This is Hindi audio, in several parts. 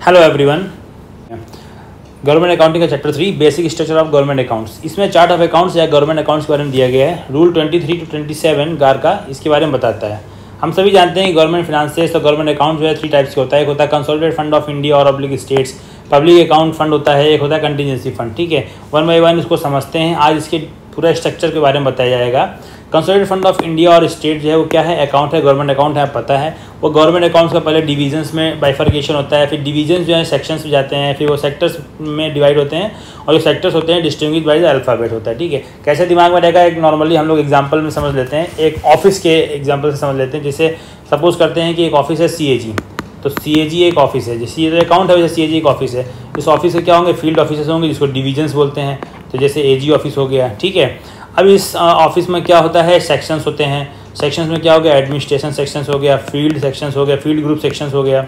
Hello everyone. गवर्नमेंट अकाउंटिंग का chapter 3 basic structure of government accounts. इसमें चार्ट ऑफ अकाउंट्स या गवर्नमेंट अकाउंट्स के बारे में दिया गया है। रूल 23 to 27 गार का इसके बारे में बताता है। हम सभी जानते हैं गवर्नमेंट फाइनेंसेस तो गवर्नमेंट अकाउंट जो है 3 टाइप्स के होता है। एक होता है कंसोलिडेटेड फंड ऑफ इंडिया और oblique states, public account fund होता है, एक होता है कंटीजेंसी फंड। ठीक है, वन बाई वन इसको समझते हैं। आज इसके पूरा स्ट्रक्चर के बारे में बताया जाएगा। कंसोलिडेटेड फंड ऑफ इंडिया और स्टेट जो है वो क्या है, अकाउंट है, गवर्नमेंट अकाउंट है, पता है। वो गवर्नमेंट अकाउंट्स का पहले डिवीजन्स में बाइफर्केशन होता है, फिर डिवीजन्स जो है सेक्शंस में जाते हैं, फिर वो सेक्टर्स में डिवाइड होते हैं और जो सेक्टर्स होते हैं डिस्टिंग्विश्ड बाय द अल्फाबेट होता है। ठीक है, कैसे दिमाग में रहेगा, एक नॉर्मली हम लोग एग्जांपल में समझ लेते हैं। एक ऑफिस के एग्जांपल से समझ लेते हैं। जैसे सपोज करते हैं कि एक ऑफिस है CAG, तो CAG एक ऑफिस है। जैसे ये अकाउंट है वैसे CAG एक ऑफिस है। इस ऑफिस से क्या होंगे, फील्ड ऑफिसर्स होंगे जिसको डिवीजन्स बोलते हैं। तो जैसे AG ऑफिस हो गया। ठीक है, अब इस ऑफिस में क्या होता है, सेक्शंस होते हैं। सेक्शंस में क्या हो गया, एडमिनिस्ट्रेशन सेक्शंस हो गया, फील्ड सेक्शंस हो गया, फील्ड ग्रुप सेक्शंस हो गया।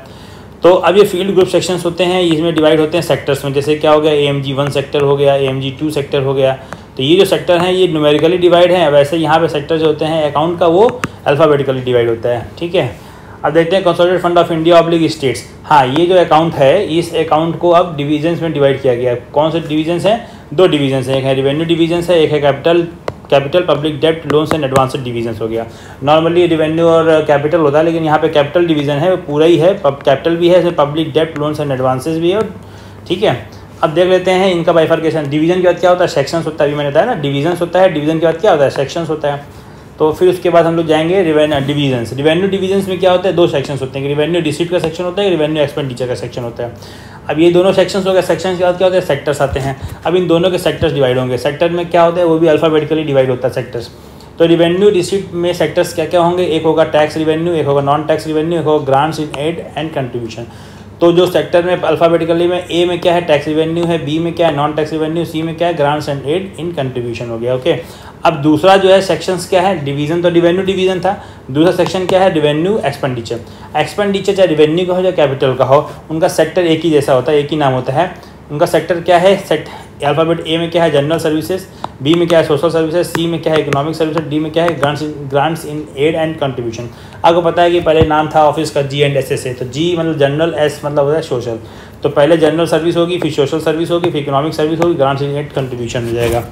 तो अब ये फील्ड ग्रुप सेक्शंस होते हैं, इसमें डिवाइड होते हैं सेक्टर्स में। जैसे क्या हो गया, AMG 1 सेक्टर हो गया, AMG 2 सेक्टर हो गया। तो ये जो सेक्टर हैं ये न्यूमेरिकली डिवाइड है। वैसे यहाँ पे सेक्टर जो होते हैं अकाउंट का वो अल्फ़ाबेटिकली डिवाइड होता है। ठीक है, अब देखते हैं consolidated fund of India oblique states. हाँ, ये जो अकाउंट है इस अकाउंट को अब डिवीजन्स में डिवाइड किया गया है। कौन से डिवीजन्स हैं, 2 डिवीजन्स हैं। एक है रेवेन्यू डिवीजन्स है, एक है कैपिटल पब्लिक डेब्ट लोन्स एंड एडवांसेड डिवीजन्स हो गया। नॉर्मली रेवेन्यू और कैपिटल होता है, लेकिन यहाँ पे कैपिटल डिवीजन है, वो पूरा ही है। कैपिटल भी है, इसमें पब्लिक डेब्ट लोन्स एंड एडवांसेस भी है। ठीक है, अब देख लेते हैं इनका बाइफर्केशन। डिवीजन के बाद क्या होता है, सेक्शंस होता है। अभी मैंने बताया ना, डिवीजन्स होता है, डिवीजन के बाद क्या होता है, सेक्शंस होता है। तो फिर उसके बाद हम लोग जाएंगे डिवीजन्स। रेवेन्यू डिवीजन्स में क्या होता है, 2 सेक्शंस होते हैं। रेवेन्यू रिसीट का सेक्शन होता है, रेवेन्यू एक्सपेंडिचर का सेक्शन होता है। अब ये दोनों सेक्शंस हो गए। सेक्शंस के बाद क्या होता है, सेक्टर्स आते हैं। अब इन दोनों के सेक्टर्स डिवाइड होंगे। सेक्टर में क्या होता है, वो भी अल्फ़ाबेटिकली डिवाइड होता है सेक्टर्स। तो रेवेन्यू रिसीट में सेक्टर्स क्या क्या होंगे, एक होगा टैक्स रेवेन्यू, एक होगा नॉन टैक्स रेवेन्यू, एक होगा grants in aid and contribution. तो जो सेक्टर में अल्फ़ाबेटिकली में A में क्या है, टैक्स रेवेन्यू है, B में क्या है, नॉन टैक्स रेवेन्यू, C में क्या है, grants and aid in contribution हो गया। ओके, अब दूसरा जो है सेक्शंस क्या है, डिवीजन तो रेवेन्यू डिवीजन था। दूसरा सेक्शन क्या है, रेवेन्यू एक्सपेंडिचर। एक्सपेंडिचर चाहे रेवेन्यू का हो या कैपिटल का हो, उनका सेक्टर एक ही जैसा होता है, एक ही नाम होता है। उनका सेक्टर क्या है, अल्फ़ाबेट A में क्या है, जनरल सर्विसेज, B में क्या है, सोशल सर्विसेज, C में क्या है, इकोनॉमिक सर्विसेज, D में क्या है, grants in aid and contribution. आपको पता है कि पहले नाम था ऑफिस का G&SS है। तो G मतलब जनरल, S मतलब होता है सोशल। तो पहले जनरल सर्विस होगी, फिर सोशल सर्विस होगी, फिर इकोनॉमिक सर्विस होगी, ग्रांट्स इन एड कंट्रीब्यूशन हो जाएगा।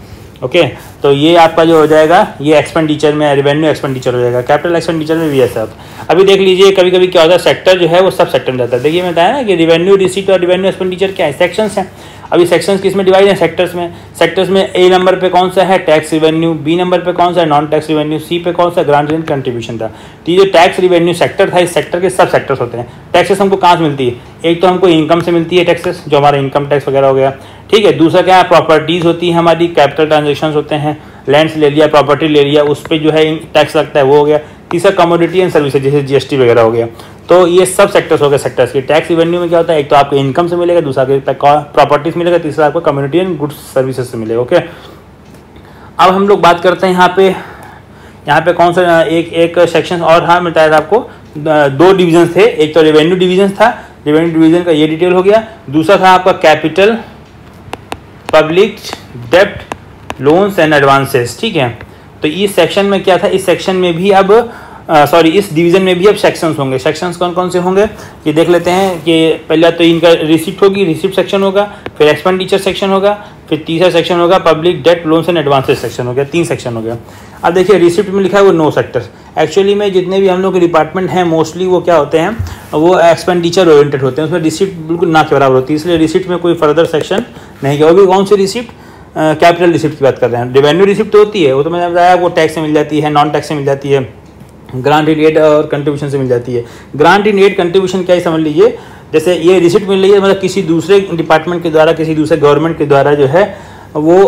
ओके, तो ये आपका जो हो जाएगा, ये एक्सपेंडिचर में रेवेन्यू एक्सपेंडिचर हो जाएगा। कैपिटल एक्सपेंडिचर में भी ऐसा। अभी देख लीजिए, कभी कभी क्या होता है, सेक्टर जो है वो सब सेक्टर में जाता है। देखिए मैं बताया ना कि रेवेन्यू रिसीट और रेवेन्यू एक्सपेंडिचर क्या है, सेक्शंस हैं। अभी सेक्शंस किस में डिवाइड है, सेक्टर्स में। सेक्टर्स में A नंबर पे कौन सा है, टैक्स रेवेन्यू, B नंबर पे कौन सा है, नॉन टैक्स रेवेन्यू, C पे कौन सा, ग्रांट एंड कंट्रीब्यूशन था। तो ये जो टैक्स रेवेन्यू सेक्टर था, इस सेक्टर के सब सेक्टर्स होते हैं। टैक्सेस हमको कहाँ से मिलती है, एक तो हमको इनकम से मिलती है टैक्सेस, जो हमारा इनकम टैक्स वगैरह हो गया। ठीक है, दूसरा क्या है, प्रॉपर्टीज़ होती है हमारी, कैपिटल ट्रांजेक्शन होते हैं, लैंड्स ले लिया, प्रॉपर्टी ले लिया, उस पर जो है टैक्स लगता है, वो हो गया। तीसरा कमोडिटी एंड सर्विसेज, जैसे GST वगैरह हो गया। तो ये सब सेक्टर्स हो गए सेक्टर्स के। टैक्स रेवेन्यू में क्या होता है, एक तो आपको इनकम से मिलेगा, दूसरा प्रॉपर्टीज मिलेगा, तीसरा आपको कम्युनिटी एंड गुड्स सर्विसेज से मिलेगा। ओके, अब हम लोग बात करते हैं यहाँ पे कौन सा एक सेक्शन और हाँ बताया था आपको, 2 डिवीजन थे। एक तो रेवेन्यू डिवीजन था, रेवेन्यू डिवीजन का ये डिटेल हो गया। दूसरा था आपका कैपिटल पब्लिक डेब्ट लोन्स एंड एडवांसेस। ठीक है, तो इस सेक्शन में क्या था, इस सेक्शन में भी अब इस डिवीजन में भी अब सेक्शंस होंगे। सेक्शंस कौन कौन से होंगे ये देख लेते हैं कि पहला तो इनका रिसिप्ट होगी, रिसिप्ट सेक्शन होगा, फिर एक्सपेंडिचर सेक्शन होगा, फिर तीसरा सेक्शन होगा public debt loans and advances section हो गया। 3 सेक्शन हो गया। अब देखिए रिसिप्ट में लिखा है वो 9 सेक्टर्स। एक्चुअली में जितने भी हम लोग के डिपार्टमेंट हैं मोस्टली वो क्या होते हैं, वो एक्सपेंडिचर ओरिएंटेड होते हैं, उसमें रिसिप्ट बिल्कुल ना के बराबर होती है, इसलिए रिसिप्ट में कोई फर्दर सेक्शन नहीं है। वो भी कौन सी रिसिप्ट, कैपिटल रिसिप्ट की बात कर रहे हैं। रेवेन्यू रिसिप्ट तो होती है, वो तो मैंने बताया वो टैक्स से मिल जाती है, नॉन टैक्स से मिल जाती है, ग्रांट इन एड और कंट्रीब्यूशन से मिल जाती है। ग्रांट इन एड कंट्रीब्यूशन क्या ही समझ लीजिए, जैसे ये रिसिप्ट मिल रही है मतलब किसी दूसरे डिपार्टमेंट के द्वारा, किसी दूसरे गवर्नमेंट के द्वारा जो है वो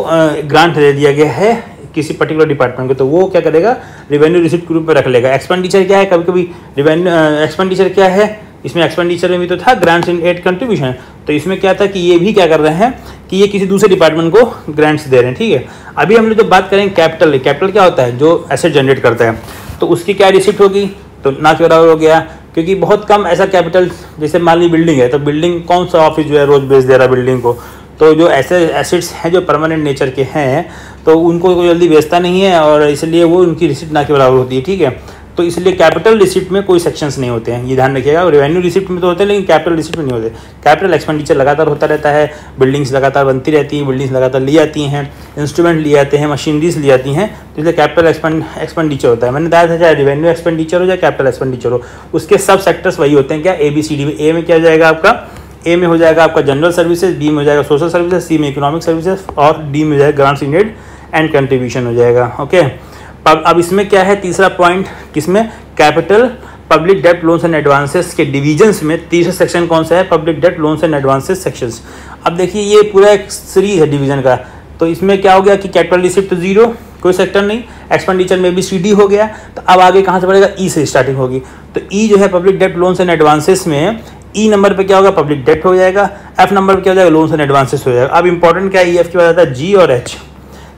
ग्रांट दे दिया गया है किसी पर्टिकुलर डिपार्टमेंट को, तो वो क्या करेगा, रेवेन्यू रिसिप्ट ग्रुप में रख लेगा। एक्सपेंडिचर क्या है, कभी कभी रेवेन्यू एक्सपेंडिचर क्या है, इसमें एक्सपेंडिचर में भी तो था ग्रांट्स इन एड कंट्रीब्यूशन, तो इसमें क्या था कि ये भी क्या कर रहे हैं कि ये किसी दूसरे डिपार्टमेंट को ग्रांट्स दे रहे हैं। ठीक है, अभी हम लोग जब बात करेंगे कैपिटल, कैपिटल क्या होता है, जो एसेट जनरेट करता है, तो उसकी क्या रिसिप्ट होगी, तो ना के बराबर हो गया। क्योंकि बहुत कम ऐसा कैपिटल, जैसे मान ली बिल्डिंग है, तो बिल्डिंग कौन सा ऑफिस जो है रोज बेच दे रहा है बिल्डिंग को, तो जो ऐसे एसेट्स हैं जो परमानेंट नेचर के हैं तो उनको कोई जल्दी बेचता नहीं है और इसलिए वो उनकी रिसिप्ट ना के बराबर होती है। ठीक है, तो इसलिए कैपिटल रिसिप्ट में कोई सेक्शंस नहीं होते हैं, ये ध्यान रखिएगा। रेवेन्यू रिसिप्ट में तो होते हैं लेकिन कैपिटल रिसिप्ट में नहीं होते। कैपिटल एक्सपेंडिचर लगातार होता रहता है, बिल्डिंग्स लगातार बनती रहती हैं, बिल्डिंग्स लगातार ली जाती हैं, इंस्ट्रूमेंट लिए जाते हैं, मशीनरीज ली जाती हैं, तो इसलिए कैपिटल एक्सपेंडिचर होता है। मैंने बताया था चाहे रेवेन्यू एक्सपेंडिचर हो चाहे कैपिटल एक्सपेंडिचर हो, उसके सब सेक्टर्स वही होते हैं क्या, ABCD में। ए में क्या हो जाएगा आपका, ए में हो जाएगा आपका जनरल सर्विसेज, बी में हो जाएगा सोशल सर्विसेज, सी में इकोनॉमिक सर्विसेज और डी में हो जाएगा ग्रांट्स नीडेड एंड कंट्रीब्यूशन हो जाएगा। ओके, अब इसमें क्या है तीसरा पॉइंट, किसमें, capital public debt loans and advances के डिवीजन्स में तीसरा सेक्शन कौन सा है, public debt loans and advances sections. अब देखिए ये पूरा एक सीरीज है डिवीजन का, तो इसमें क्या हो गया कि कैपिटल रिसिप्ट तो जीरो, कोई सेक्टर नहीं, एक्सपेंडिचर में भी CD हो गया, तो अब आगे कहाँ से बढ़ेगा, ई से स्टार्टिंग होगी। तो ई जो है public debt loans and advances में ई नंबर पे क्या होगा, पब्लिक डेट हो जाएगा, एफ नंबर पे क्या हो जाएगा, लोन्स एंड एडवांसेस हो जाएगा। अब इंपॉर्टेंट क्या है, EF के बाद आता है G और H।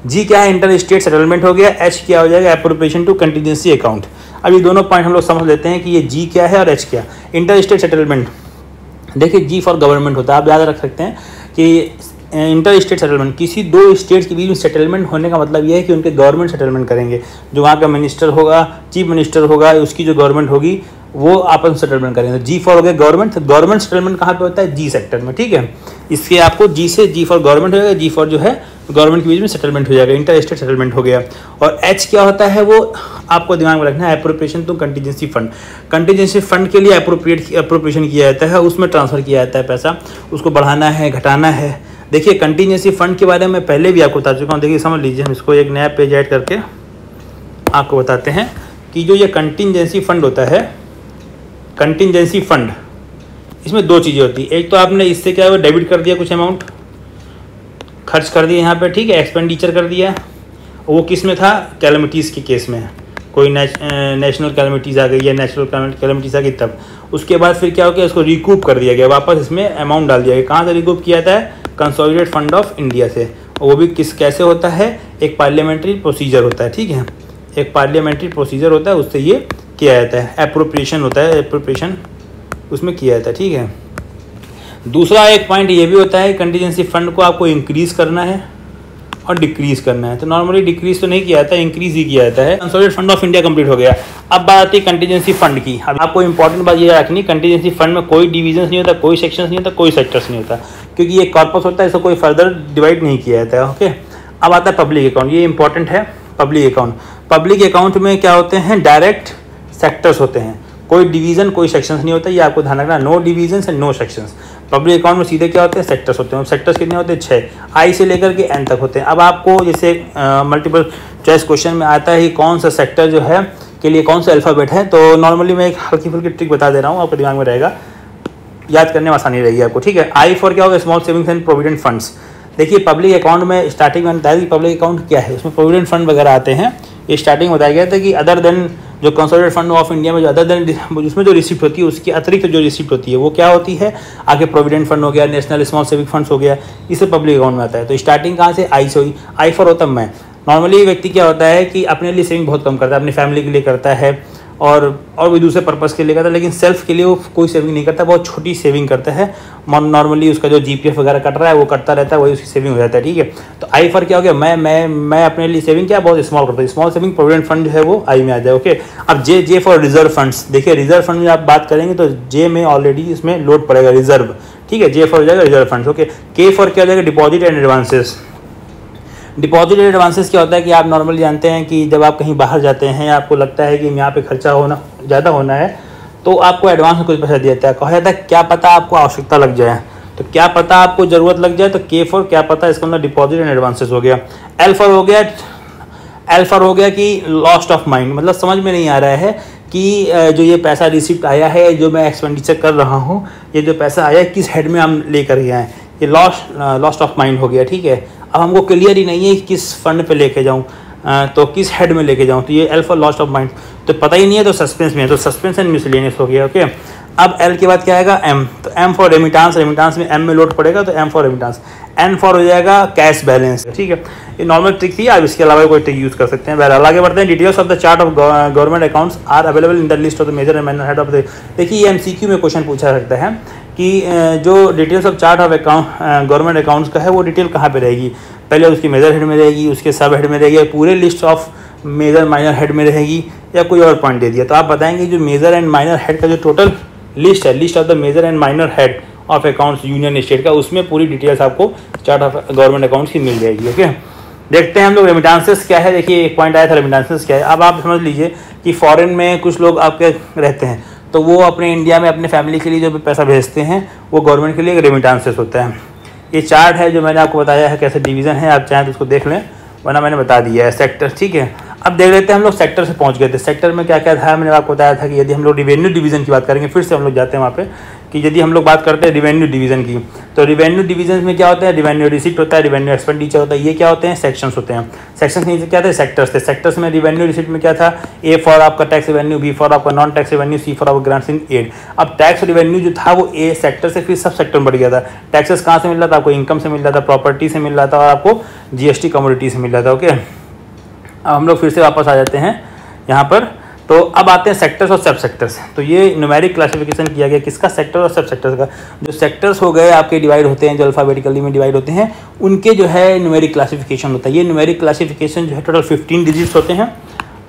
जी क्या है, इंटर स्टेट सेटलमेंट हो गया, H क्या हो जाएगा, एप्रोप्रिएशन टू कंटीजेंसी अकाउंट। अब ये दोनों पॉइंट हम लोग समझ लेते हैं कि ये G क्या है और H क्या। इंटर स्टेट सेटलमेंट, देखिए G फॉर गवर्नमेंट होता है, आप याद रख सकते हैं कि इंटर स्टेट सेटलमेंट, किसी दो स्टेट्स के बीच में सेटलमेंट होने का मतलब ये है कि उनके गवर्नमेंट सेटलमेंट करेंगे, जो वहाँ का मिनिस्टर होगा, चीफ मिनिस्टर होगा, उसकी जो गवर्नमेंट होगी वो आपस में सेटलमेंट करेंगे। तो G फॉर हो गया गवर्नमेंट, तो गवर्नमेंट सेटलमेंट कहाँ पे होता है, G सेक्टर में, ठीक है। इसके आपको G से G फॉर गवर्नमेंट हो जाएगा, G फॉर जो है गवर्नमेंट के बीच में सेटलमेंट हो जाएगा, इंटर स्टेट सेटलमेंट हो गया। और H क्या होता है, वो आपको दिमाग में रखना है, appropriation to contingency fund. Contingency fund के लिए एप्रोप्रिएशन किया जाता है, उसमें ट्रांसफर किया जाता है पैसा, उसको बढ़ाना है घटाना है। देखिए कंटीजेंसी फंड के बारे में पहले भी आपको बता चुका हूँ, देखिए समझ लीजिए, हम इसको एक नया पेज ऐड करके आपको बताते हैं कि जो ये कंटीजेंसी फंड होता है, कंटीजेंसी फंड, इसमें दो चीज़ें होती है। एक तो आपने इससे क्या है, डेबिट कर दिया, कुछ अमाउंट खर्च कर दिया यहाँ पे, ठीक है, एक्सपेंडिचर कर दिया, वो किस में था, कैलमिटीज़ के केस में, कोई नेशनल कैलमिटीज़ आ गई या नेशनल कैलमिटीज़ आ गई तब। उसके बाद फिर क्या हो गया, इसको रिकूप कर दिया गया, वापस इसमें अमाउंट डाल दिया गया। कहाँ से रिकूप किया जाता है, कंसोलिडेटेड फंड ऑफ इंडिया से। और वो भी कैसे होता है, एक पार्लियामेंट्री प्रोसीजर होता है, ठीक है, एक पार्लियामेंट्री प्रोसीजर होता है, उससे ये किया जाता है, एप्रोप्रिएशन होता है, एप्रोप्रिएशन उसमें किया जाता है, ठीक है। दूसरा एक पॉइंट ये भी होता है, कंटीजेंसी फंड को आपको इंक्रीज करना है और डिक्रीज करना है। तो नॉर्मली डिक्रीज तो नहीं किया जाता है, इंक्रीज ही किया जाता है। Consolidated fund of India complete हो गया। अब बात आती है कंटीजेंसी फंड की। अब आपको इंपॉर्टेंट बात ये रखनी, कंटीजेंसी फंड में कोई डिविजन नहीं होता, कोई सेक्शंस नहीं होता, कोई सेक्टर्स नहीं होता, क्योंकि ये कॉर्पस होता है, इसको कोई फर्दर डिवाइड नहीं किया जाता है। ओके, अब आता है पब्लिक अकाउंट, ये इंपॉर्टेंट है। पब्लिक अकाउंट, पब्लिक अकाउंट में क्या होते हैं, डायरेक्ट सेक्टर्स होते हैं, कोई डिवीजन कोई सेक्शंस नहीं होता, ये आपको ध्यान रखना, no divisions and no sections. Public account में सीधे क्या होते हैं, सेक्टर्स होते हैं। सेक्टर्स कितने होते हैं, 6, आई से लेकर के एन तक होते हैं। अब आपको जैसे मल्टीपल चॉइस क्वेश्चन में आता है कि कौन सा सेक्टर जो है के लिए कौन सा अल्फ़ाबेट है, तो नॉर्मली मैं एक हल्की फुल्की ट्रिक बता दे रहा हूँ, आपके दिमाग में रहेगा, याद करने में आसानी रहेगी आपको, ठीक है। आई फॉर क्या होगा, small savings and provident funds. देखिए पब्लिक अकाउंट में स्टार्टिंग में बताया कि पब्लिक अकाउंट क्या है, उसमें प्रोविडेंट फंड वगैरह आते हैं। ये स्टार्टिंग बताया गया था कि अदर देन जो कंसोलिडेटेड फंड ऑफ इंडिया में जो अदर देन उसमें जो रिसिप्ट होती है, उसकी अतिरिक्त जो रिसिप्ट होती है वो क्या होती है, आगे प्रोविडेंट फंड हो गया, नेशनल स्मॉल सेविंग फंड्स हो गया, इसे पब्लिक अकाउंट में आता है। तो स्टार्टिंग कहाँ से, आई से हुई। आई फॉर होता है मैं। नॉर्मली व्यक्ति क्या होता है कि अपने लिए सेविंग बहुत कम करता है, अपनी फैमिली के लिए करता है और भी दूसरे पर्पज़ के लिए करता है, लेकिन सेल्फ के लिए वो कोई सेविंग नहीं करता, बहुत छोटी सेविंग करता है। नॉर्मली उसका जो GPF वगैरह कट रहा है वो कटता रहता है, वही उसकी सेविंग हो जाता है, ठीक है। तो आई फॉर क्या हो गया, मैं अपने लिए सेविंग क्या बहुत स्मॉल करता हूँ, स्मॉल सेविंग प्रोविडेंट फंड जो है वो आई में आ जाए। ओके, अब जे फॉर रिजर्व फंड्स। देखिए रिजर्व फंड में आप बात करेंगे तो जे में ऑलरेडी इसमें लोड पड़ेगा रिजर्व, ठीक है, जे फॉर हो जाएगा रिजर्व फंड्स। ओके, के फॉर क्या हो जाएगा, deposit and advances. Deposit and advances क्या होता है कि आप नॉर्मली जानते हैं कि जब आप कहीं बाहर जाते हैं, आपको लगता है कि यहाँ पे खर्चा होना ज़्यादा होना है, तो आपको एडवांस में कुछ पैसा दिया जाता है। कहा जाता है क्या पता आपको आवश्यकता लग जाए, तो क्या पता आपको ज़रूरत लग जाए, तो के फॉर क्या पता, इसका मतलब डिपॉजिट एंड एडवांसेस हो गया। एल फॉर हो गया कि लॉस्ट ऑफ माइंड, मतलब समझ में नहीं आ रहा है कि जो ये पैसा रिसिप्ट आया है, जो मैं एक्सपेंडिचर कर रहा हूँ, ये जो पैसा आया है किस हेड में हम लेकर गए हैं, ये लॉस्ट ऑफ माइंड हो गया, ठीक है। अब हमको क्लियर ही नहीं है कि किस फंड पे लेके जाऊँ, तो किस हेड में लेके जाऊँ, तो ये L for lost of mind, तो पता ही नहीं है, तो सस्पेंस में है, तो सस्पेंस एंड मिसलेनियस हो गया। ओके, अब एल के बाद क्या आएगा, एम, तो एम फॉर रेमिटांस, रेमिटांस में एम में लोड पड़ेगा, तो M for remittance. N for हो जाएगा कैश बैलेंस, ठीक है। ये नॉर्मल ट्रिक थी, आप इसके अलावा कोई ट्रिक यूज़ कर सकते हैं। बहरहाल आगे बढ़ते हैं। Details of the chart of government accounts are available in the list of the major and minor head of the. देखिए ये MCQ में क्वेश्चन पूछा सकता है कि जो details of chart of account government accounts का है, वो डिटेल कहाँ पे रहेगी, पहले उसकी मेजर हेड में रहेगी, उसके सब हेड में रहेगी, पूरे list of major minor head में रहेगी या कोई और पॉइंट दे दिया। तो आप बताएंगे जो मेजर एंड माइनर हेड का जो टोटल लिस्ट है, list of the major and minor head of accounts union state का, उसमें पूरी डिटेल्स आपको चार्ट ऑफ गवर्नमेंट अकाउंट्स की मिल जाएगी। ओके, देखते हैं हम लोग रेमिटेंसेस क्या है। देखिए एक पॉइंट आया था रेमिटेंसेस क्या है। अब आप समझ लीजिए कि फॉरेन में कुछ लोग आपके रहते हैं, तो वो अपने इंडिया में अपने फैमिली के लिए जो पैसा भेजते हैं वो गवर्नमेंट के लिए रेमिटेंसेस होता है। ये चार्ट है जो मैंने आपको बताया है कैसे डिवीज़न है, आप चाहें तो उसको देख लें, वरना मैंने बता दिया है सेक्टर। ठीक है, अब देख लेते हैं हम लोग सेक्टर से पहुंच गए थे। सेक्टर में क्या क्या था मैंने आपको बताया था कि यदि हम लोग रिवेन्यू डिवीज़न की बात करेंगे, फिर से हम लोग जाते हैं वहाँ पे कि यदि हम लोग बात करते हैं रिवेन्यू डिवीज़न की, तो रिवेन्यू डिवीजन में क्या होता है, रिवेन्यू रिसीट होता है, रिवेन्यू एक्सपेंडिचर होता है। ये क्या होते हैं, सेक्शंस होते हैं। सेक्शंस नीचे क्या थे, सेक्टर्स थे। सेक्टर्स में रिवेन्यू रिसीट में क्या था, ए फॉर आपका टैक्स रेवेन्यू, बी फॉर आपका non tax revenue, C for आपका ग्रांट्स इन एड। अब टैक्स रेवेन्यू जो था वो ए सेक्टर से फिर सब सेक्टर में बढ़ गया था। टैक्सेस कहाँ से मिल रहा था आपको, इनकम से मिल रहा था, प्रॉपर्टी से मिल रहा था और आपको जीएसटी कमोडिटी से मिल रहा था। ओके, अब हम लोग फिर से वापस आ जाते हैं यहाँ पर। तो अब आते हैं सेक्टर्स और सब सेक्टर्स। तो ये न्यूमेरिक क्लासिफिकेशन किया गया किसका, सेक्टर और सब सेक्टर्स का। जो सेक्टर्स हो गए आपके डिवाइड होते हैं, जो अल्फाबेटिकली में डिवाइड होते हैं, उनके जो है न्यूमेरिक क्लासिफिकेशन होता है। ये न्यूमेरिक क्लासिफिकेशन जो है टोटल 15 डिजिट्स होते हैं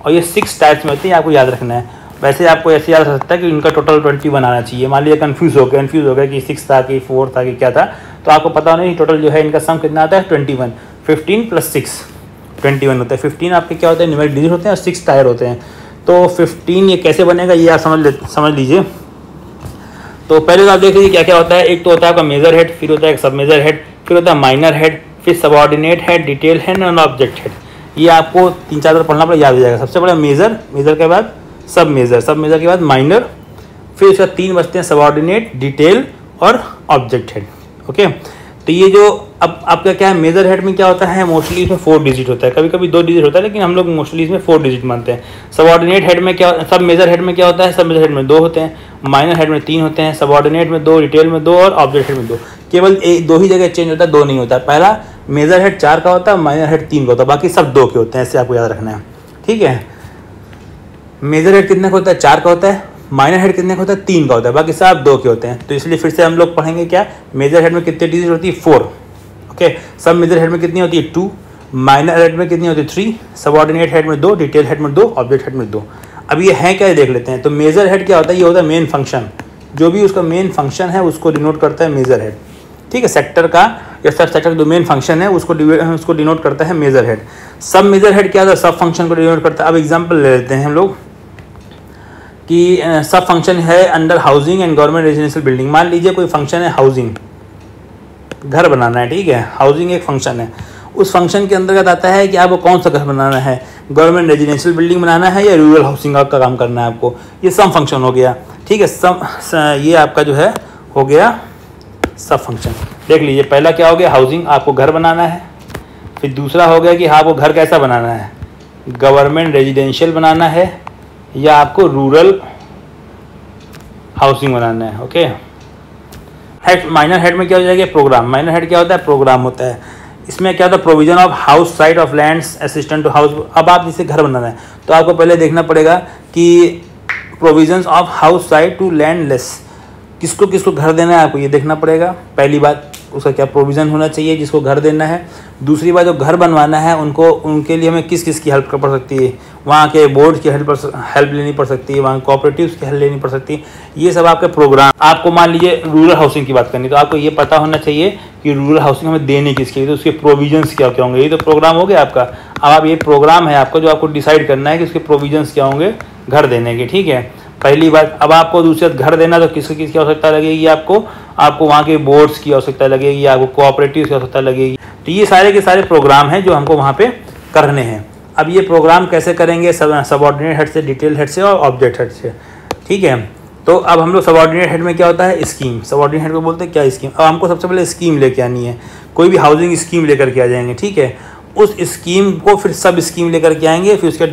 और ये 6 टाइप्स में होते हैं, आपको याद रखना है। वैसे आपको ऐसे याद रख सकता है कि इनका टोटल 21 आना चाहिए। मान लीजिए कन्फ्यूज़ हो गया कि 6 था कि 4 था कि क्या था, तो आपको पता नहीं टोटल जो है इनका सम कितना आता है 21। 15 + 6 21 होता है। 15 आपके क्या होते हैं, न्यूमेरिक डिजिट होते हैं और 6 टायर होते हैं। तो 15 ये कैसे बनेगा ये आप समझ लीजिए। तो पहले तो आप देख लीजिए क्या क्या होता है। एक तो होता है आपका मेजर हेड, फिर होता है सब मेजर हेड, फिर होता है माइनर हेड, फिर सबऑर्डिनेट हेड, डिटेल हेड और ऑब्जेक्ट हेड। ये आपको 3-4 बार पढ़ना पड़ेगा, याद हो जाएगा। सबसे बड़ा मेजर, मेजर के बाद सब मेजर के बाद माइनर, फिर उसका 3 बचते हैं सबऑर्डिनेट, डिटेल और ऑब्जेक्ट हेड। ओके, तो ये जो अब आपका क्या है, मेजर हेड में क्या होता है, मोस्टली इसमें 4 डिजिट होता है, कभी कभी 2 डिजिट होता है, लेकिन हम लोग मोस्टली इसमें 4 डिजिट मानते हैं। सबऑर्डिनेट हेड में क्या, सब मेजर हेड में क्या होता है, सब मेजर हेड में 2 होते हैं, माइनर हेड में 3 होते हैं, सबऑर्डिनेट में 2, डिटेल में 2 और ऑब्जेक्ट हेड में 2। केवल 2 ही जगह चेंज होता है, 2 नहीं होता है। पहला मेजर हेड 4 का होता है, माइनर हेड 3 का होता है, बाकी सब 2 के होते हैं। ऐसे आपको याद रखना है। ठीक है, मेजर हेड कितने का होता है, 4 का होता है, माइनर हेड कितने का होता है, 3 का होता है, बाकी सब 2 के होते हैं। तो इसलिए फिर से हम लोग पढ़ेंगे क्या, मेजर हेड में कितने डिजिट होती है, 4। ओके, सब मेजर हेड में कितनी होती है, 2, माइनर हेड में कितनी होती है, 3, सबऑर्डिनेट हेड में 2, डिटेल हेड में 2, ऑब्जेक्ट हेड में 2। अब ये है क्या, देख लेते हैं। तो मेजर हेड क्या होता है, ये होता है मेन फंक्शन, जो भी उसका मेन फंक्शन है उसको डिनोट करता है मेजर हेड। ठीक है, सेक्टर का या सब सेक्टर का जो मेन फंक्शन है उसको डिनोट करता है मेजर हेड। सब मेजर हेड क्या होता है, सब फंक्शन को डिनोट करता है। अब एग्जाम्पल ले लेते हैं हम लोग कि सब फंक्शन है under housing and government residential building. मान लीजिए कोई फंक्शन है हाउसिंग, घर बनाना है। ठीक है, हाउसिंग एक फंक्शन है, उस फंक्शन के अंतर्गत आता है कि आपको कौन सा घर बनाना है, गवर्नमेंट रेजिडेंशियल बिल्डिंग बनाना है या रूरल हाउसिंग का काम करना है आपको। ये सब फंक्शन हो गया। ठीक है, ये आपका जो है हो गया सब फंक्शन। देख लीजिए, पहला क्या हो गया, हाउसिंग, आपको घर बनाना है। फिर दूसरा हो गया कि हाँ आपको घर कैसा बनाना है, गवर्नमेंट रेजिडेंशियल बनाना है या आपको रूरल हाउसिंग बनाना है। ओके, हेड, माइनर हेड में क्या हो जाएगा, प्रोग्राम। माइनर हेड क्या होता है, प्रोग्राम होता है। इसमें क्या होता है, provision of house site of lands assistant to house. अब आप जिसे घर बनाना है तो आपको पहले देखना पड़ेगा कि provisions of house site to landless, किसको किसको घर देना है आपको ये देखना पड़ेगा। पहली बात उसका क्या प्रोविज़न होना चाहिए जिसको घर देना है। दूसरी बात, जो घर बनवाना है उनके लिए हमें किस किस की हेल्प पड़ सकती है, वहाँ के बोर्ड की हेल्प लेनी पड़ सकती है, वहाँ कोऑपरेटिव्स की हेल्प लेनी पड़ सकती है। ये सब आपके प्रोग्राम। आपको मान लीजिए रूरल हाउसिंग की बात करनी, तो आपको ये पता होना चाहिए कि रूरल हाउसिंग हमें देने किसके लिए, तो उसके प्रोविजंस क्या क्या होंगे। ये तो प्रोग्राम हो गया आपका। अब आप ये प्रोग्राम है आपका जो आपको डिसाइड करना है कि उसके प्रोविजंस क्या होंगे घर देने के। ठीक है, पहली बात। अब आपको दूसरी घर देना तो किसकी किसकी आवश्यकता लगेगी, आपको वहाँ के बोर्ड्स की आवश्यकता लगेगी, आपको कोऑपरेटिव की आवश्यकता लगेगी। तो ये सारे के सारे प्रोग्राम हैं जो हमको वहाँ पे करने हैं। अब ये प्रोग्राम कैसे करेंगे, सबऑर्डिनेट हेड से, डिटेल हेड से और ऑब्जेक्ट हेड से। ठीक है, तो अब हम लोग सबऑर्डिनेट हेड में क्या होता है, स्कीम। सबऑर्डिनेट हेड को बोलते हैं क्या, स्कीम। अब हमको सबसे पहले स्कीम लेके आनी है, कोई भी हाउसिंग स्कीम लेकर के आ जाएंगे। ठीक है, उस स्कीम को फिर सब स्कीम लेकर के आएंगे, फिर उसका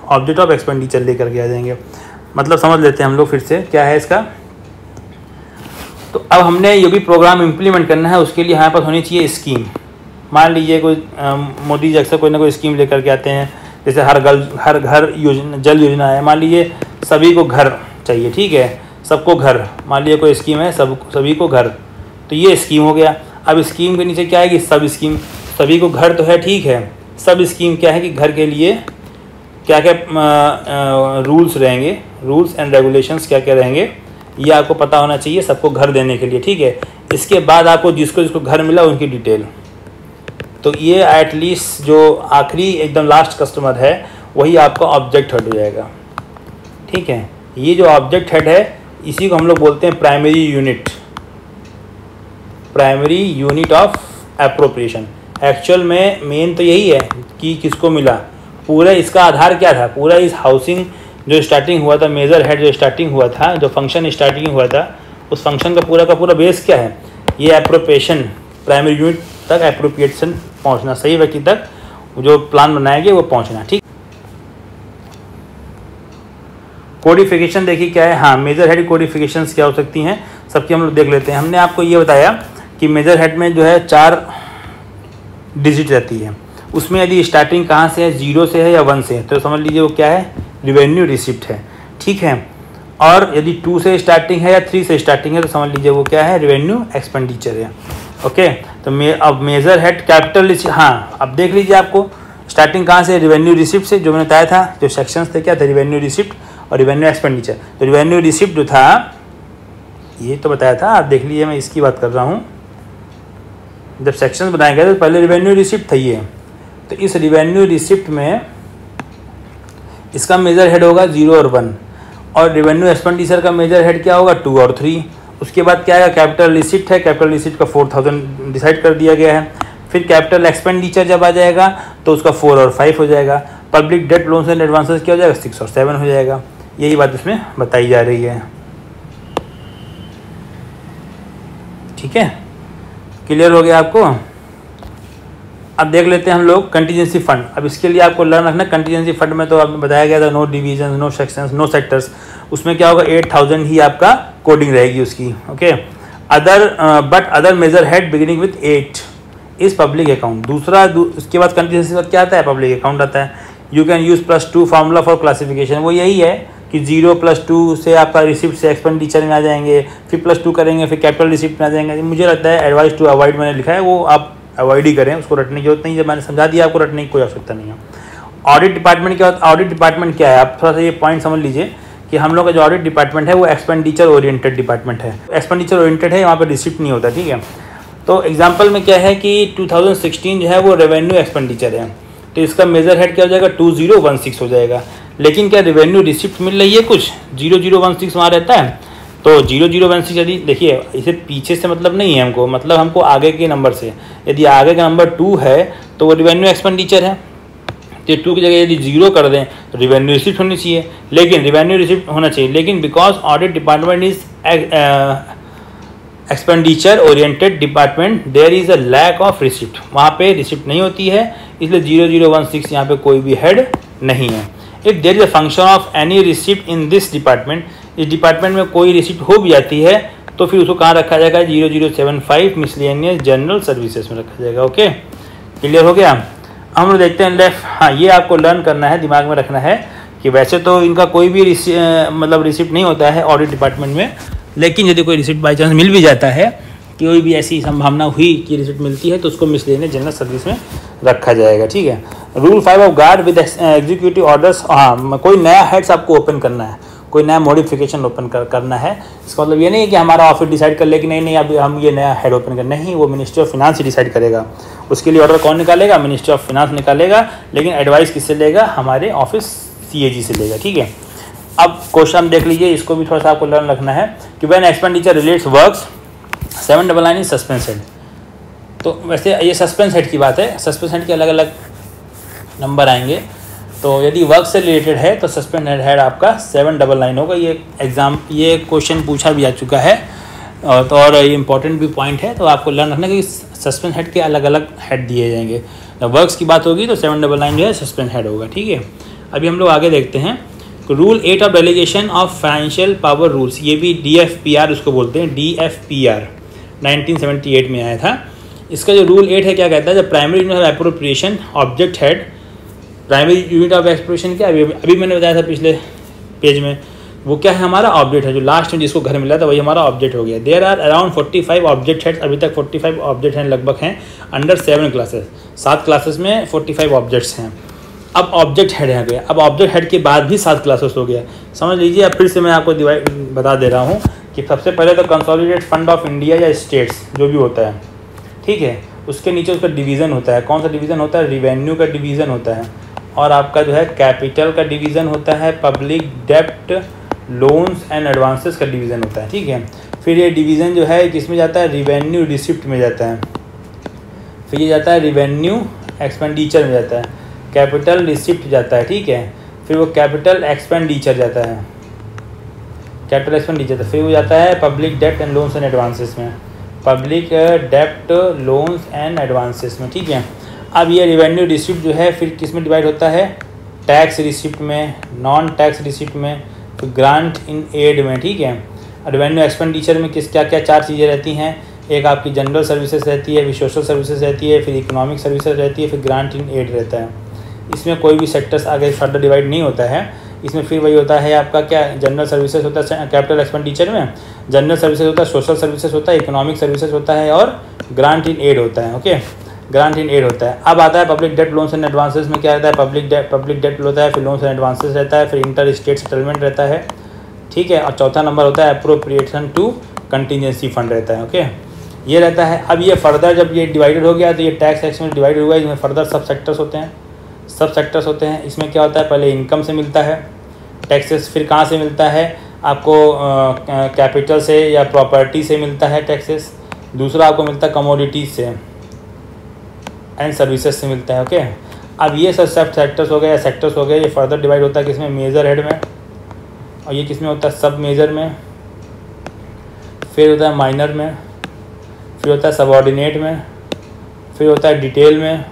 ऑब्जेक्ट ऑफ एक्सपेंडिचर लेकर के आ जाएंगे। मतलब समझ लेते हैं हम लोग फिर से क्या है इसका। तो अब हमने ये भी प्रोग्राम इम्प्लीमेंट करना है, उसके लिए हमारे पास होनी चाहिए स्कीम। मान लीजिए कोई मोदी जी अक्सर कोई ना कोई स्कीम लेकर के आते हैं, जैसे हर घर योजना, जल योजना है। मान लीजिए सभी को घर चाहिए। ठीक है, सबको घर, मान लीजिए कोई स्कीम है सभी को घर, तो ये स्कीम हो गया। अब स्कीम के नीचे क्या है कि सब स्कीम, सभी को घर तो है। ठीक है, सब स्कीम क्या है कि घर के लिए क्या क्या रूल्स रहेंगे, रूल्स एंड रेगुलेशंस क्या क्या रहेंगे, ये आपको पता होना चाहिए सबको घर देने के लिए, ठीक है। इसके बाद आपको जिसको जिसको घर मिला उनकी डिटेल, तो ये एटलीस्ट जो आखिरी एकदम लास्ट कस्टमर है वही आपका ऑब्जेक्ट हेड हो जाएगा, ठीक है। ये जो ऑब्जेक्ट हेड है इसी को हम लोग बोलते हैं primary unit, primary unit of appropriation. Actual में मेन तो यही है कि किसको मिला। पूरा इसका आधार क्या था, पूरा इस हाउसिंग जो स्टार्टिंग हुआ था, मेजर हेड जो स्टार्टिंग हुआ था, जो फंक्शन स्टार्टिंग हुआ था, उस फंक्शन का पूरा बेस क्या है, ये एप्रोप्रिएशन, प्राइमरी यूनिट तक एप्रोप्रिएशन पहुंचना, सही व्यक्ति तक जो प्लान बनाया गया वो पहुंचना, ठीक। कोडिफिकेशन देखिए क्या है, हाँ मेजर हेड कोडिफिकेशंस क्या हो सकती हैं सबकी हम लोग देख लेते हैं। हमने आपको ये बताया कि मेजर हेड में जो है 4 डिजिट रहती है, उसमें यदि स्टार्टिंग कहाँ से है, 0 से है या 1 से है, तो समझ लीजिए वो क्या है, रिवेन्यू रिसिप्ट है, ठीक है। और यदि 2 से स्टार्टिंग है या 3 से स्टार्टिंग है तो समझ लीजिए वो क्या है, रेवेन्यू एक्सपेंडिचर है, ओके। तो अब मेजर हेड कैपिटल, हाँ अब देख लीजिए आपको स्टार्टिंग कहाँ से, रिवेन्यू रिसिप्ट से, जो मैंने बताया था जो सेक्शंस थे क्या थे, रिवेन्यू रिसिप्ट और रिवेन्यू एक्सपेंडिचर। तो रिवेन्यू रिसिप्ट जो था ये तो बताया था, आप देख लीजिए मैं इसकी बात कर रहा हूँ, जब सेक्शन बनाए गए तो पहले रिवेन्यू रिसिप्ट था ये, तो इस रिवेन्यू रिसिप्ट में इसका मेजर हेड होगा 0 और 1, और रिवेन्यू एक्सपेंडिचर का मेजर हेड क्या होगा 2 और 3। उसके बाद क्या है, कैपिटल रिसिप्ट है, कैपिटल रिसिप्ट का 4000 डिसाइड कर दिया गया है। फिर कैपिटल एक्सपेंडिचर जब आ जाएगा तो उसका 4 और 5 हो जाएगा। Public debt, loans and advances क्या हो जाएगा, 6 और 7 हो जाएगा। यही बात इसमें बताई जा रही है, ठीक है, क्लियर हो गया आपको। अब देख लेते हैं हम लोग कंटीजेंसी फंड। अब इसके लिए आपको लर्न रखना, कंटीजेंसी फंड में तो आपने बताया गया था no division, no sections, no sectors, उसमें क्या होगा 8000 ही आपका कोडिंग रहेगी उसकी, okay. Other major head beginning with 8 is public account. दूसरा उसके बाद कंटीजेंसी फंड क्या आता है, पब्लिक अकाउंट आता है। You can use +2 formula for classification, वो यही है कि 0 + 2 से आपका रिसिप्ट से एक्सपेंडिचर में आ जाएंगे, फिर +2 करेंगे, फिर कैपिटल रिसिप्ट में आ जाएंगे। मुझे लगता है एडवाइस टू अवॉइड मैंने लिखा है, वो आप अवॉइड ही करें, उसको रटने की जरूरत नहीं है। जब मैंने समझा दिया आपको, रटने की कोई आवश्यकता नहीं है। ऑडिट डिपार्टमेंट क्या होता है, ऑडिट डिपार्टमेंट क्या है, आप थोड़ा सा ये पॉइंट समझ लीजिए कि हम लोग का जो ऑडिट डिपार्टमेंट है वो एक्सपेंडिचर ओरिएंटेड डिपार्टमेंट है। एक्सपेंडिचर ओरिएंटेड है, यहाँ पर रिसिप्ट नहीं होता, ठीक है। तो एग्जाम्पल में क्या है कि 2016 जो है वो रेवेन्यू एक्सपेंडिचर है, तो इसका मेजर हेड क्या हो जाएगा 2016 हो जाएगा। लेकिन क्या रेवेन्यू रिसिप्ट मिल रही है कुछ, 0016 वहाँ रहता है, तो 0016 यदि देखिए इसे पीछे से मतलब नहीं है हमको, मतलब हमको आगे के नंबर से। यदि आगे का नंबर 2 है तो वो रिवेन्यू एक्सपेंडिचर है, तो 2 की जगह यदि 0 कर दें तो रिवेन्यू रिसिप्ट होनी चाहिए, लेकिन रिवेन्यू रिसिप्ट होना चाहिए, लेकिन because audit department is expenditure oriented department, there is a lack of receipt, वहाँ पे रिसिप्ट नहीं होती है, इसलिए 0016 यहाँ पे कोई भी हेड नहीं है। If there is a function of any receipt in this department, इस डिपार्टमेंट में कोई रिसिप्ट हो भी जाती है तो फिर उसको कहाँ रखा जाएगा, 0075 मिसलेनियस जनरल सर्विसेज में रखा जाएगा, ओके, क्लियर हो गया। हम लोग देखते हैं लेफ्ट, हाँ ये आपको लर्न करना है, दिमाग में रखना है कि वैसे तो इनका कोई भी मतलब रिसिप्ट नहीं होता है ऑडिट डिपार्टमेंट में, लेकिन यदि कोई रिसिप्ट बाई चांस मिल भी जाता है, कोई भी ऐसी संभावना हुई कि रिसिप्ट मिलती है तो उसको मिसलेनियस जनरल सर्विस में रखा जाएगा, ठीक है। Rule 5 of guard with executive orders, हाँ कोई नया हेड्स आपको ओपन करना है, कोई नया मॉडिफिकेशन ओपन करना है, इसका मतलब ये नहीं है कि हमारा ऑफिस डिसाइड कर ले कि नहीं अब हम ये नया हेड ओपन करना, नहीं, वो ministry of finance he decide करेगा। उसके लिए ऑर्डर कौन निकालेगा, मिनिस्ट्री ऑफ फिनांस निकालेगा, लेकिन एडवाइस किससे लेगा, हमारे ऑफिस CAG से लेगा, ठीक है। अब क्वेश्चन देख लीजिए, इसको भी थोड़ा सा आपको लर्न रखना है कि when expenditure relates works 799 is suspense head. तो वैसे ये सस्पेंस हेड की बात है, सस्पेंस हेड के अलग अलग नंबर आएंगे, तो यदि वर्क से रिलेटेड है तो सस्पेंड हेड आपका 799 होगा। ये क्वेश्चन पूछा भी आ चुका है, और ये इंपॉर्टेंट भी पॉइंट है, तो आपको लर्न रखना कि सस्पेंड हेड के अलग अलग हेड दिए जाएंगे। जब वर्क्स की बात होगी तो 799 जो है सस्पेंड हेड होगा, ठीक है। अभी हम लोग आगे देखते हैं rule 8 of delegation of financial power rules, ये भी DFPR उसको बोलते हैं, DFPR 1978 में आया था। इसका जो रूल 8 है क्या कहता है, जब primary unit of appropriation object head, primary unit of appropriation क्या अभी मैंने बताया था पिछले पेज में, वो क्या है हमारा ऑब्जेक्ट है, जो लास्ट में जिसको घर मिला था वही हमारा ऑब्जेक्ट हो गया। There are around 45 object heads, अभी तक 45 ऑब्जेक्ट हैं लगभग हैं, अंडर 7 क्लासेस, 7 क्लासेस में 45 ऑब्जेक्ट्स हैं। अब ऑब्जेक्ट हेड आ गया। अब ऑब्जेक्ट हेड के बाद भी 7 क्लासेस हो गया, समझ लीजिए। अब फिर से मैं आपको बता दे रहा हूँ कि सबसे पहले तो कंसोलिडेटेड फंड ऑफ इंडिया या स्टेट्स जो भी होता है, ठीक है, उसके नीचे उसका डिवीज़न होता है। कौन सा डिवीज़न होता है? रिवेन्यू का डिवीज़न होता है, और आपका जो है कैपिटल का डिवीज़न होता है, पब्लिक डेप्ट, लोन्स एंड एडवांसेस का डिवीज़न होता है, ठीक है। फिर ये डिवीज़न जो है किस में जाता है? रिवेन्यू रिसिप्ट में जाता है। फिर ये जाता है रिवेन्यू एक्सपेंडिचर में जाता है, कैपिटल रिसिप्ट जाता है, ठीक है। फिर वो कैपिटल एक्सपेंडिचर जाता है, कैपिटल एक्सपेंडिचर। फिर वो जाता है पब्लिक डेप्ट एंड लोन्स एंड एडवांसेस में, पब्लिक डेप्ट लोन्स एंड एडवांसेस में, ठीक है। अब ये रिवेन्यू रिसिप्ट जो है फिर किस में डिवाइड होता है? टैक्स रिसिप्ट में, नॉन टैक्स रिसिप्ट में, फिर ग्रांट इन एड में, ठीक है। रिवेन्यू एक्सपेंडिचर में क्या क्या 4 चीज़ें रहती हैं? एक आपकी जनरल सर्विसेज रहती है, फिर सोशल सर्विसेज रहती है, फिर इकोनॉमिक सर्विसेज रहती है, फिर ग्रांट इन एड रहता है। इसमें कोई भी सेक्टर्स आगे फर्दर डिवाइड नहीं होता है। इसमें फिर वही होता है आपका क्या? जनरल सर्विसेज होता है कैपिटल एक्सपेंडिचर में, जनरल सर्विसेज होता है, सोशल सर्विसेज होता है, इकोनॉमिक सर्विसेज होता है, और ग्रांट इन एड होता है, ओके, ग्रांट इन एड होता है। अब आता है public debt loans and advances में क्या रहता है? पब्लिक डेट होता है, फिर लोन्स एंड एडवांसेस रहता है, फिर इंटर स्टेट सेटलमेंट रहता है, ठीक है। और चौथा नंबर होता है अप्रोप्रिएशन टू कंटीजेंसी फंड रहता है, ओके, ये रहता है। अब ये फर्दर जब ये डिवाइडेड हो गया तो ये टैक्स एक्स में डिवाइड हुआ, इसमें फर्दर सब सेक्टर्स होते हैं। इसमें क्या होता है? पहले इनकम से मिलता है टैक्सेस, फिर कहाँ से मिलता है? आपको कैपिटल से या प्रॉपर्टी से मिलता है टैक्सेस। दूसरा आपको मिलता है कमोडिटीज से एंड सर्विसेज से मिलता है, ओके। अब ये सब सेक्टर्स हो गए या सेक्टर्स हो गए, ये फर्दर डिवाइड होता है किसमें? मेजर हेड में, और ये किसमें होता है? सब मेजर में, फिर होता है माइनर में, फिर होता है सबऑर्डिनेट में, फिर होता है डिटेल में,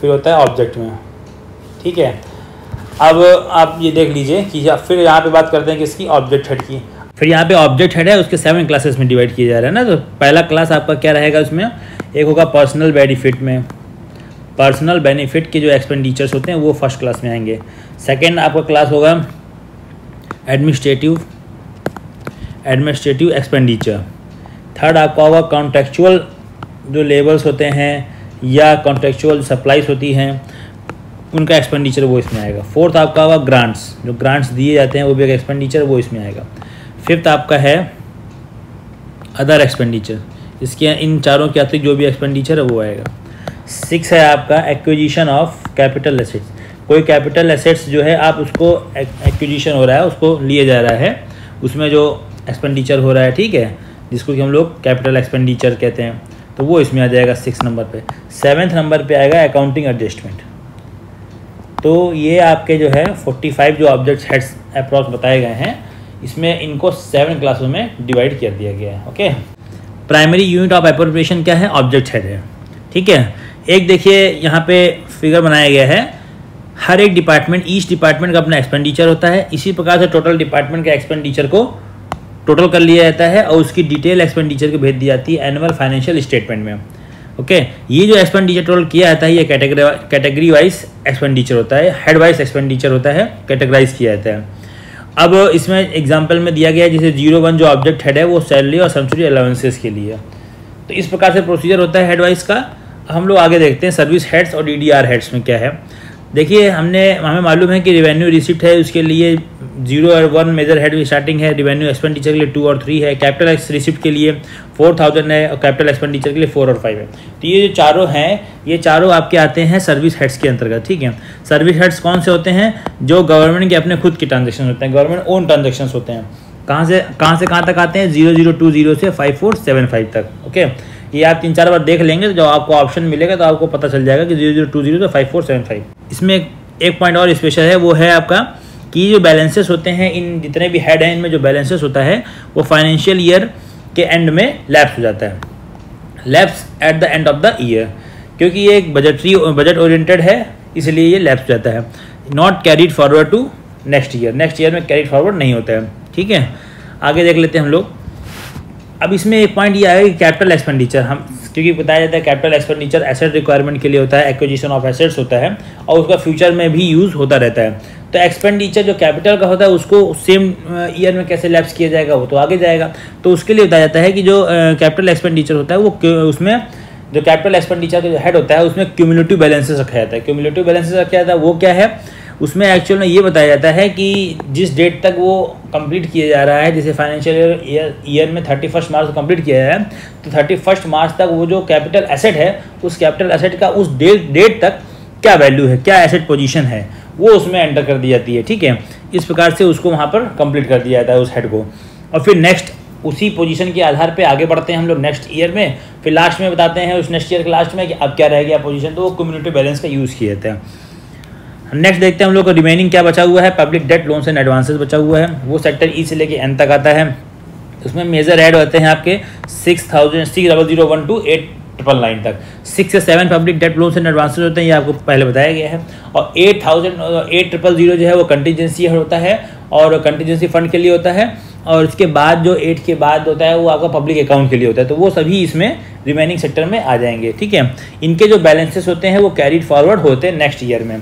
फिर होता है ऑब्जेक्ट में, ठीक है। अब आप ये देख लीजिए कि फिर यहाँ पे बात करते हैं किसकी? ऑब्जेक्ट हेड की। फिर यहाँ पे ऑब्जेक्ट हेड है, उसके 7 क्लासेस में डिवाइड किया जा रहा है ना। तो पहला क्लास आपका क्या रहेगा? उसमें एक होगा पर्सनल बेनिफिट में, पर्सनल बेनिफिट के जो एक्सपेंडिचर्स होते हैं वो फर्स्ट क्लास में आएंगे। सेकेंड आपका क्लास होगा एडमिनिस्ट्रेटिव एक्सपेंडिचर। थर्ड आपका होगा कॉन्ट्रेक्चुअल जो लेबर्स होते हैं या कॉन्ट्रेक्चुअल सप्लाईज होती हैं उनका एक्सपेंडिचर वो इसमें आएगा। फोर्थ आपका होगा ग्रांट्स, जो ग्रांट्स दिए जाते हैं वो भी एक एक्सपेंडिचर वो इसमें आएगा। फिफ्थ आपका है अदर एक्सपेंडिचर, इसके इन चारों के अतिरिक्त जो भी एक्सपेंडिचर है वो आएगा। 6 है आपका एक्विजिशन ऑफ कैपिटल एसेट्स, कोई कैपिटल एसेट्स जो है आप उसको एक्विजिशन हो रहा है, उसको लिए जा रहा है, उसमें जो एक्सपेंडिचर हो रहा है, ठीक है, जिसको कि हम लोग कैपिटल एक्सपेंडिचर कहते हैं, तो वो इसमें आ जाएगा 6 नंबर पे। 7th नंबर पे आएगा अकाउंटिंग एडजस्टमेंट। तो ये आपके जो है 45 जो ऑब्जेक्ट हेड्स अप्रॉक्स बताए गए हैं, इसमें इनको 7 क्लासों में डिवाइड कर दिया गया है, okay. Primary unit of appropriation क्या है? ऑब्जेक्ट हेड है, ठीक है। एक देखिए यहाँ पे फिगर बनाया गया है, हर एक डिपार्टमेंट, ईच डिपार्टमेंट का अपना एक्सपेंडिचर होता है। इसी प्रकार से टोटल डिपार्टमेंट के एक्सपेंडिचर को टोटल कर लिया जाता है और उसकी डिटेल एक्सपेंडिचर को भेज दी जाती है एनुअल फाइनेंशियल स्टेटमेंट में, ओके। ये जो एक्सपेंडिचर टोटल किया जाता है ये कैटेगरी वाइज एक्सपेंडिचर होता है, हेड वाइज एक्सपेंडिचर होता है, कैटेगराइज किया जाता है। अब इसमें एग्जांपल में दिया गया है जैसे 01 जो ऑब्जेक्ट हेड है वो सैलरी और सब्सिडी अलाउंसेस के लिए, तो इस प्रकार से प्रोसीजर होता है हेड वाइज का। हम लोग आगे देखते हैं सर्विस हेड्स और DDR हेड्स में क्या है। देखिए हमें मालूम है कि रिवेन्यू रिसिप्ट है, उसके लिए 0 और 1 मेजर हेड स्टार्टिंग है, रिवेन्यू एक्सपेंडिचर के लिए 2 और 3 है, कैपिटल एक्स रिसिप्ट के लिए 4000 है और कैपिटल एक्सपेंडिचर के लिए 4 और 5 है। तो ये जो चारों हैं ये चारों आपके आते हैं सर्विस हेड्स के अंतर्गत, ठीक है। सर्विस हेड्स कौन से होते हैं? जो गवर्नमेंट के अपने खुद के ट्रांजेक्शन होते हैं, गवर्नमेंट ओन ट्रांजेक्शन होते हैं। कहाँ से कहाँ तक आते हैं? 0020 से 5475 तक, ओके। ये आप 3-4 बार देख लेंगे तो जब आपको ऑप्शन मिलेगा तो आपको पता चल जाएगा कि 0020 से 5475। इसमें एक पॉइंट और स्पेशल है, वो है आपका कि जो बैलेंसेस होते हैं इन जितने भी हेड हैं इनमें जो बैलेंसेस होता है वो फाइनेंशियल ईयर के एंड में लैप्स हो जाता है, lapse at the end of the year, क्योंकि ये एक बजट ओरिएंटेड है इसलिए ये लैप्स जाता है। Not carried forward to next year में कैरीड फॉरवर्ड नहीं होता है, ठीक है। आगे देख लेते हैं हम लोग। अब इसमें एक पॉइंट ये आएगा कि कैपिटल एक्सपेंडिचर, हम क्योंकि बताया जाता है कैपिटल एक्सपेंडिचर एसेट रिक्वायरमेंट के लिए होता है, एक्विजिशन ऑफ एसेट्स होता है और उसका फ्यूचर में भी यूज़ होता रहता है। तो एक्सपेंडिचर जो कैपिटल का होता है उसको सेम ईयर में कैसे लैप्स किया जाएगा वो तो आगे जाएगा। तो उसके लिए बताया जाता है कि जो कैपिटल एक्सपेंडिचर होता है वो उसमें जो कैपिटल एक्सपेंडिचर का जो हेड होता है उसमें क्यूमुलेटिव बैलेंसेस रखा जाता है। क्यूमुलेटिव बैलेंसेस रखा जाता है वो क्या है, उसमें एक्चुअल में ये बताया जाता है कि जिस डेट तक वो कंप्लीट किया जा रहा है, जैसे फाइनेंशियल ईयर में 31 मार्च को कंप्लीट किया है, तो 31 मार्च तक वो जो कैपिटल एसेट है उस कैपिटल एसेट का उस डेट तक क्या वैल्यू है, क्या एसेट पोजीशन है, वो उसमें एंटर कर दी जाती है। ठीक है, इस प्रकार से उसको वहाँ पर कंप्लीट कर दिया जाता है उस हेड को। और फिर नेक्स्ट उसी पोजीशन के आधार पे आगे बढ़ते हैं हम लोग नेक्स्ट ईयर में, फिर लास्ट में बताते हैं उस नेक्स्ट ईयर के लास्ट में कि अब क्या रह गया पोजीशन, तो वो क्यूमुलेटिव बैलेंस का यूज़ किया जाता है। नेक्स्ट देखते हैं हम लोग का रिमेनिंग क्या बचा हुआ है। Public debt, loans and advances बचा हुआ है, वो सेक्टर ई से लेके एन तक आता है। उसमें मेजर ऐड होते हैं आपके 6,001 to 8,999 तक। 6 से 7 public debt, loans and advances होते हैं, ये आपको पहले बताया गया है। और 8,000 जो है वो कंटीजेंसी होता है और कंटीजेंसी फंड के लिए होता है। और इसके बाद जो 8 के बाद होता है वो आपका पब्लिक अकाउंट के लिए होता है, तो वो सभी इसमें रिमेनिंग सेक्टर में आ जाएंगे। ठीक है, इनके जो बैलेंसेस होते हैं वो कैरीड फॉरवर्ड होते हैं नेक्स्ट ईयर में।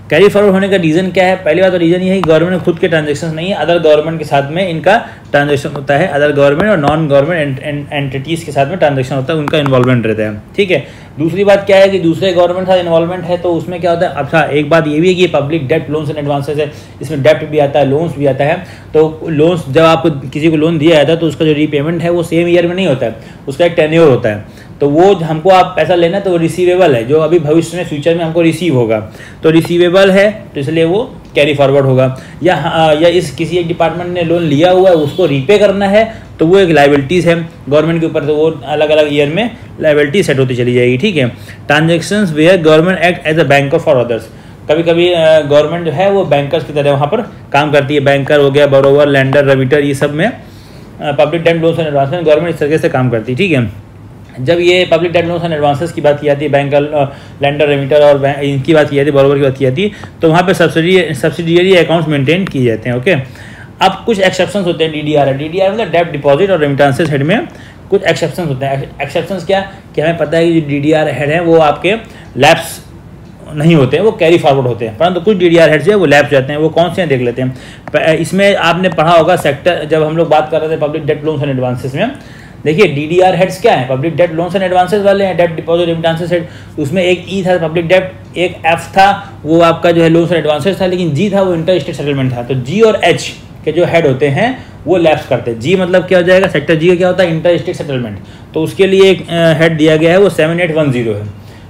कैरी फॉरवर्ड होने का रीज़न क्या है, पहली बात तो रीज़न ये है कि गवर्नमेंट में खुद के ट्रांजेक्शन नहीं है, अदर गवर्नमेंट के साथ में इनका ट्रांजेक्शन होता है। अदर गवर्नमेंट और नॉन गवर्नमेंट एंटिटीज़ के साथ में ट्रांजेक्शन होता है, उनका इन्वॉल्वमेंट रहता है। ठीक है, दूसरी बात क्या है कि दूसरे गवर्नमेंट के साथ इन्वॉल्वमेंट है तो उसमें क्या होता है, अच्छा एक बात ये भी है कि public debt, loans and advances है, इसमें डेप्ट भी आता है, लोन्स भी आता है। तो लोन्स जब आप किसी को लोन दिया जाता है तो उसका जो रीपेमेंट है वो सेम ईयर में नहीं होता है, उसका एक टेन्योर होता है। तो वो हमको आप पैसा लेना तो वो रिसीवेबल है, जो अभी भविष्य में फ्यूचर में हमको रिसीव होगा, तो रिसीवेबल है तो इसलिए वो कैरी फॉरवर्ड होगा। या इस किसी एक डिपार्टमेंट ने लोन लिया हुआ है उसको रीपे करना है तो वो एक लाइबिलिटीज़ है गवर्नमेंट के ऊपर, तो वो अलग अलग ईयर में लाइबिलिटी सेट होती चली जाएगी। ठीक है, transactions where government act as a banker for others, कभी कभी गवर्नमेंट जो है वो बैंकर्स की तरह वहाँ पर काम करती है। बैंकर हो गया, बोरोवर, लैंडर, रेमिटर, ये सब में public debt, loans and advances government इस तरीके से काम करती है। ठीक है, जब ये public debt, loans and advances की बात की जाती है, बैंकर, लैंडर, रेमिटर और इनकी बात की जाती है, बोरोवर की बात की जाती है, तो वहाँ पे सब्सिडियरी अकाउंट्स मेंटेन किए जाते हैं। ओके, अब कुछ एक्सेप्शंस होते हैं। डीडीआर मतलब डेब्ट डिपॉजिट और रेमिटेंसेस हेड में कुछ एक्सेप्शंस होते हैं। एक्सेप्शंस क्या कि हमें पता है कि जो डीडीआर हेड है वो आपके लैप्स नहीं होते हैं, वो कैरी फॉरवर्ड होते हैं, परंतु कुछ डीडीआर हेड्स जो है वो लैप्स जाते हैं। वो कौन से हैं देख लेते हैं। इसमें आपने पढ़ा होगा सेक्टर, जब हम लोग बात कर रहे थे public debt, loans and advances में, देखिए डीडीआर हेड्स क्या है, public debt, loans and advances वाले हैं, डेट डिपॉजिट रेमिटेंसेस हेड। उसमें एक ई था पब्लिक डेट, एक एफ था वो आपका जो है लोन्स एंड एडवांसेस था, लेकिन जी था वो इंटर स्टेट सेटलमेंट था। तो जी और एच के जो हेड होते हैं वो लैप्स करते हैं। जी मतलब क्या हो जाएगा, सेक्टर जी का क्या होता है, इंटर स्टेट सेटलमेंट, तो उसके लिए एक हेड दिया गया है वो 7810 है।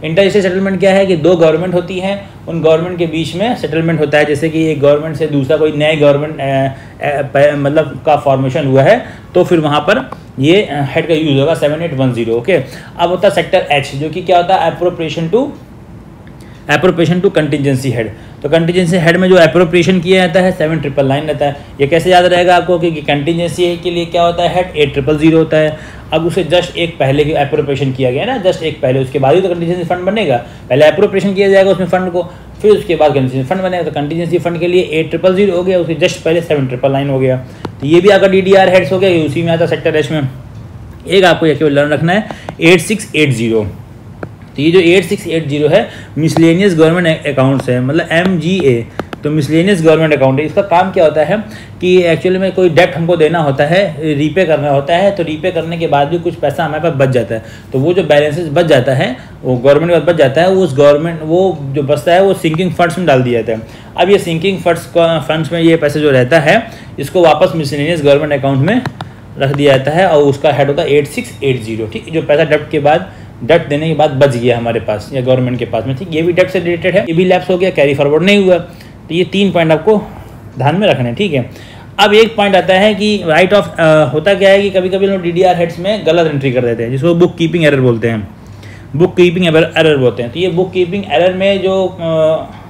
इंटर स्टेट सेटलमेंट क्या है कि दो गवर्नमेंट होती हैं, उन गवर्नमेंट के बीच में सेटलमेंट होता है, जैसे कि एक गवर्नमेंट से दूसरा कोई नए गवर्नमेंट मतलब का फॉर्मेशन हुआ है तो फिर वहाँ पर ये हेड का यूज होगा 7810। ओके, अब होता है सेक्टर एच जो कि क्या होता है, एप्रोप्रिएशन टू कंटिजेंसी हेड। तो कंटिजेंसी हेड में जो एप्रोप्रिएशन किया जाता है 7999 रहता है। ये कैसे याद रहेगा आपको कि कंटिजेंसी के लिए क्या होता है, हेड 8000 होता है। अब उसे जस्ट एक पहले की एप्रोप्रिएशन किया गया ना, जस्ट एक पहले, उसके बाद ही तो कंटिजेंसी फंड बनेगा। पहले एप्रोप्रिएशन किया जाएगा उसमें फंड को, फिर उसके बाद कंटिजेंसी फंड बनेगा। तो कंटिजेंसी फंड के लिए 8000 हो गया, उसके जस्ट पहले 7999 हो गया। तो ये भी आपका डीडीआर हेड्स हो गया, उसी में आता है सेक्टर एच में। एक आपको ये केवल लर्न रखना है 8680। तो ये जो 8680 है मिसलेनियस गवर्नमेंट अकाउंट्स है, मतलब MGA, तो मिसलेनियस गवर्नमेंट अकाउंट है। इसका काम क्या होता है कि एक्चुअली में कोई डेट हमको देना होता है, रीपे करना होता है, तो रीपे करने के बाद भी कुछ पैसा हमारे पास बच जाता है, तो वो जो बैलेंसेस बच जाता है वो गवर्नमेंट के पास बच जाता है, वो उस गवर्नमेंट वो जो बचता है वो सिंकिंग फंड्स में डाल दिया जाता है। अब ये सिंकिंग फंड्स में ये पैसा जो रहता है इसको वापस मिसलेनियस गवर्नमेंट अकाउंट में रख दिया जाता है और उसका हेड होता है 8680। ठीक, जो पैसा डेट के बाद, डेट देने के बाद बच गया हमारे पास या गवर्नमेंट के पास में, ठीक, ये भी डेट से रिलेटेड है, ये भी लैप्स हो गया, कैरी फॉरवर्ड नहीं हुआ। तो ये 3 पॉइंट आपको ध्यान में रखने हैं। ठीक है, अब एक पॉइंट आता है कि राइट ऑफ होता क्या है कि कभी कभी लोग डीडीआर हेड्स में गलत एंट्री कर देते हैं, जिसको बुक कीपिंग एरर बोलते हैं, बुक कीपिंग एरर बोलते हैं। तो ये बुक कीपिंग एरर में जो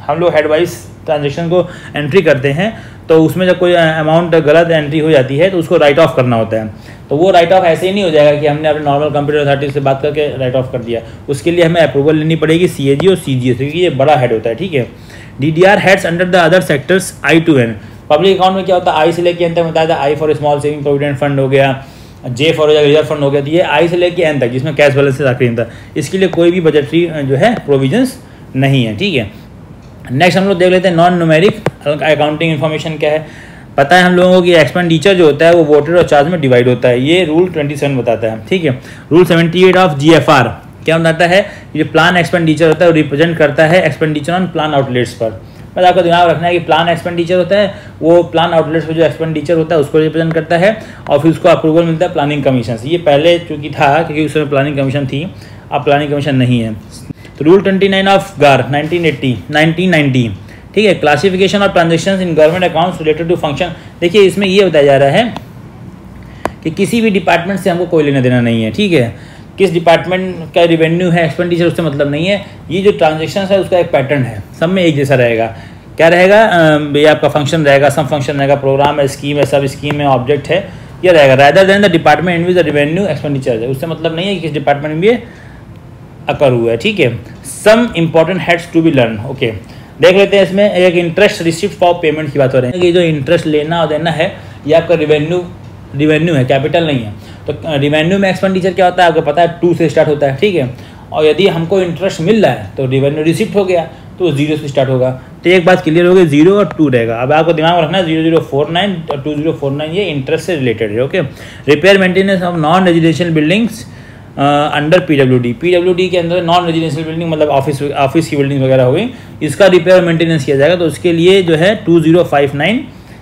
हम लोग हेड वाइज ट्रांजेक्शन को एंट्री करते हैं तो उसमें जब कोई अमाउंट गलत एंट्री हो जाती है तो उसको राइट ऑफ करना होता है। तो वो राइट ऑफ ऐसे ही नहीं हो जाएगा कि हमने अपने नॉर्मल कंप्यूटर अथॉरिटी से बात करके राइट ऑफ कर दिया, उसके लिए हमें अप्रूवल लेनी पड़ेगी CAG और CGS, क्योंकि ये बड़ा हेड होता है। ठीक है, DDR heads under the other sectors I to N। Public account में क्या होता है, आई से लेके एन तक बताया था। I for small saving provident fund हो गया, J फॉर रिजर्व फंड हो गया। तो ये I से लेके N तक जिसमें कैश बैलेंस आखिरी था, इसके लिए कोई भी बजटरी जो है प्रोविजंस नहीं है। ठीक है, नेक्स्ट हम लोग देख लेते हैं नॉन न्यूमेरिक अकाउंटिंग इन्फॉर्मेशन क्या है। पता है हम लोगों को कि एक्सपेंडिचर जो होता है वो वोटेड और चार्ज में डिवाइड होता है, ये रूल 27 बताता है। ठीक है, रूल 78 ऑफ GFR क्या बताता है, ये प्लान एक्सपेंडिचर होता है वो रिप्रेजेंट करता है एक्सपेंडिचर ऑन प्लान आउटलेट्स पर। बस आपको दिमाग रखना है कि प्लान एक्सपेंडिचर होता है वो प्लान आउटलेट्स पर जो एक्सपेंडिचर होता है उसको रिप्रेजेंट करता है और फिर उसको अप्रूवल मिलता है प्लानिंग कमीशन से। ये पहले चूँकि था क्योंकि उस समय प्लानिंग कमीशन थी, अब प्लानिंग कमीशन नहीं है। तो रूल 29 ऑफ गार 1990, ठीक है, classification of transactions in government accounts related to function. देखिए इसमें ये बताया जा रहा है कि किसी भी डिपार्टमेंट से हमको कोई लेना देना नहीं है, ठीक है, किस डिपार्टमेंट का रेवेन्यू है एक्सपेंडिचर उससे मतलब नहीं है। ये जो ट्रांजेक्शन्स है उसका एक पैटर्न है, सब में एक जैसा रहेगा। क्या रहेगा, ये आपका फंक्शन रहेगा, सम फंक्शन रहेगा, प्रोग्राम है, स्कीम है, सब स्कीम है, ऑब्जेक्ट है, ये रहेगा। Rather than the department in which the revenue expenditure है, उससे मतलब नहीं है कि किस डिपार्टमेंट में ये अकर हुआ है, ठीक है। Some important heads to be learn, okay, देख लेते हैं। इसमें एक इंटरेस्ट रिसिप्ट फॉर पेमेंट की बात हो रही है कि जो इंटरेस्ट लेना और देना है ये आपका रिवेन्यू है, कैपिटल नहीं है। तो रिवेन्यू में एक्सपेंडिचर क्या होता है आपको पता है, 2 से स्टार्ट होता है, ठीक है। और यदि हमको इंटरेस्ट मिल रहा है तो रिवेन्यू रिसिप्ट हो गया तो 0 से स्टार्ट होगा। तो एक बात क्लियर हो गई, 0 और 2 रहेगा। अब आपको दिमाग में रखना है 0049 और 2049 ये इंटरेस्ट से रिलेटेड है, okay. Repair maintenance of non residential buildings under PWD के अंदर नॉन रेजिडेंशियल बिल्डिंग मतलब ऑफिस की बिल्डिंग वगैरह हो गई, इसका रिपेयर मेंटेनेंस किया जाएगा। तो उसके लिए जो है 2059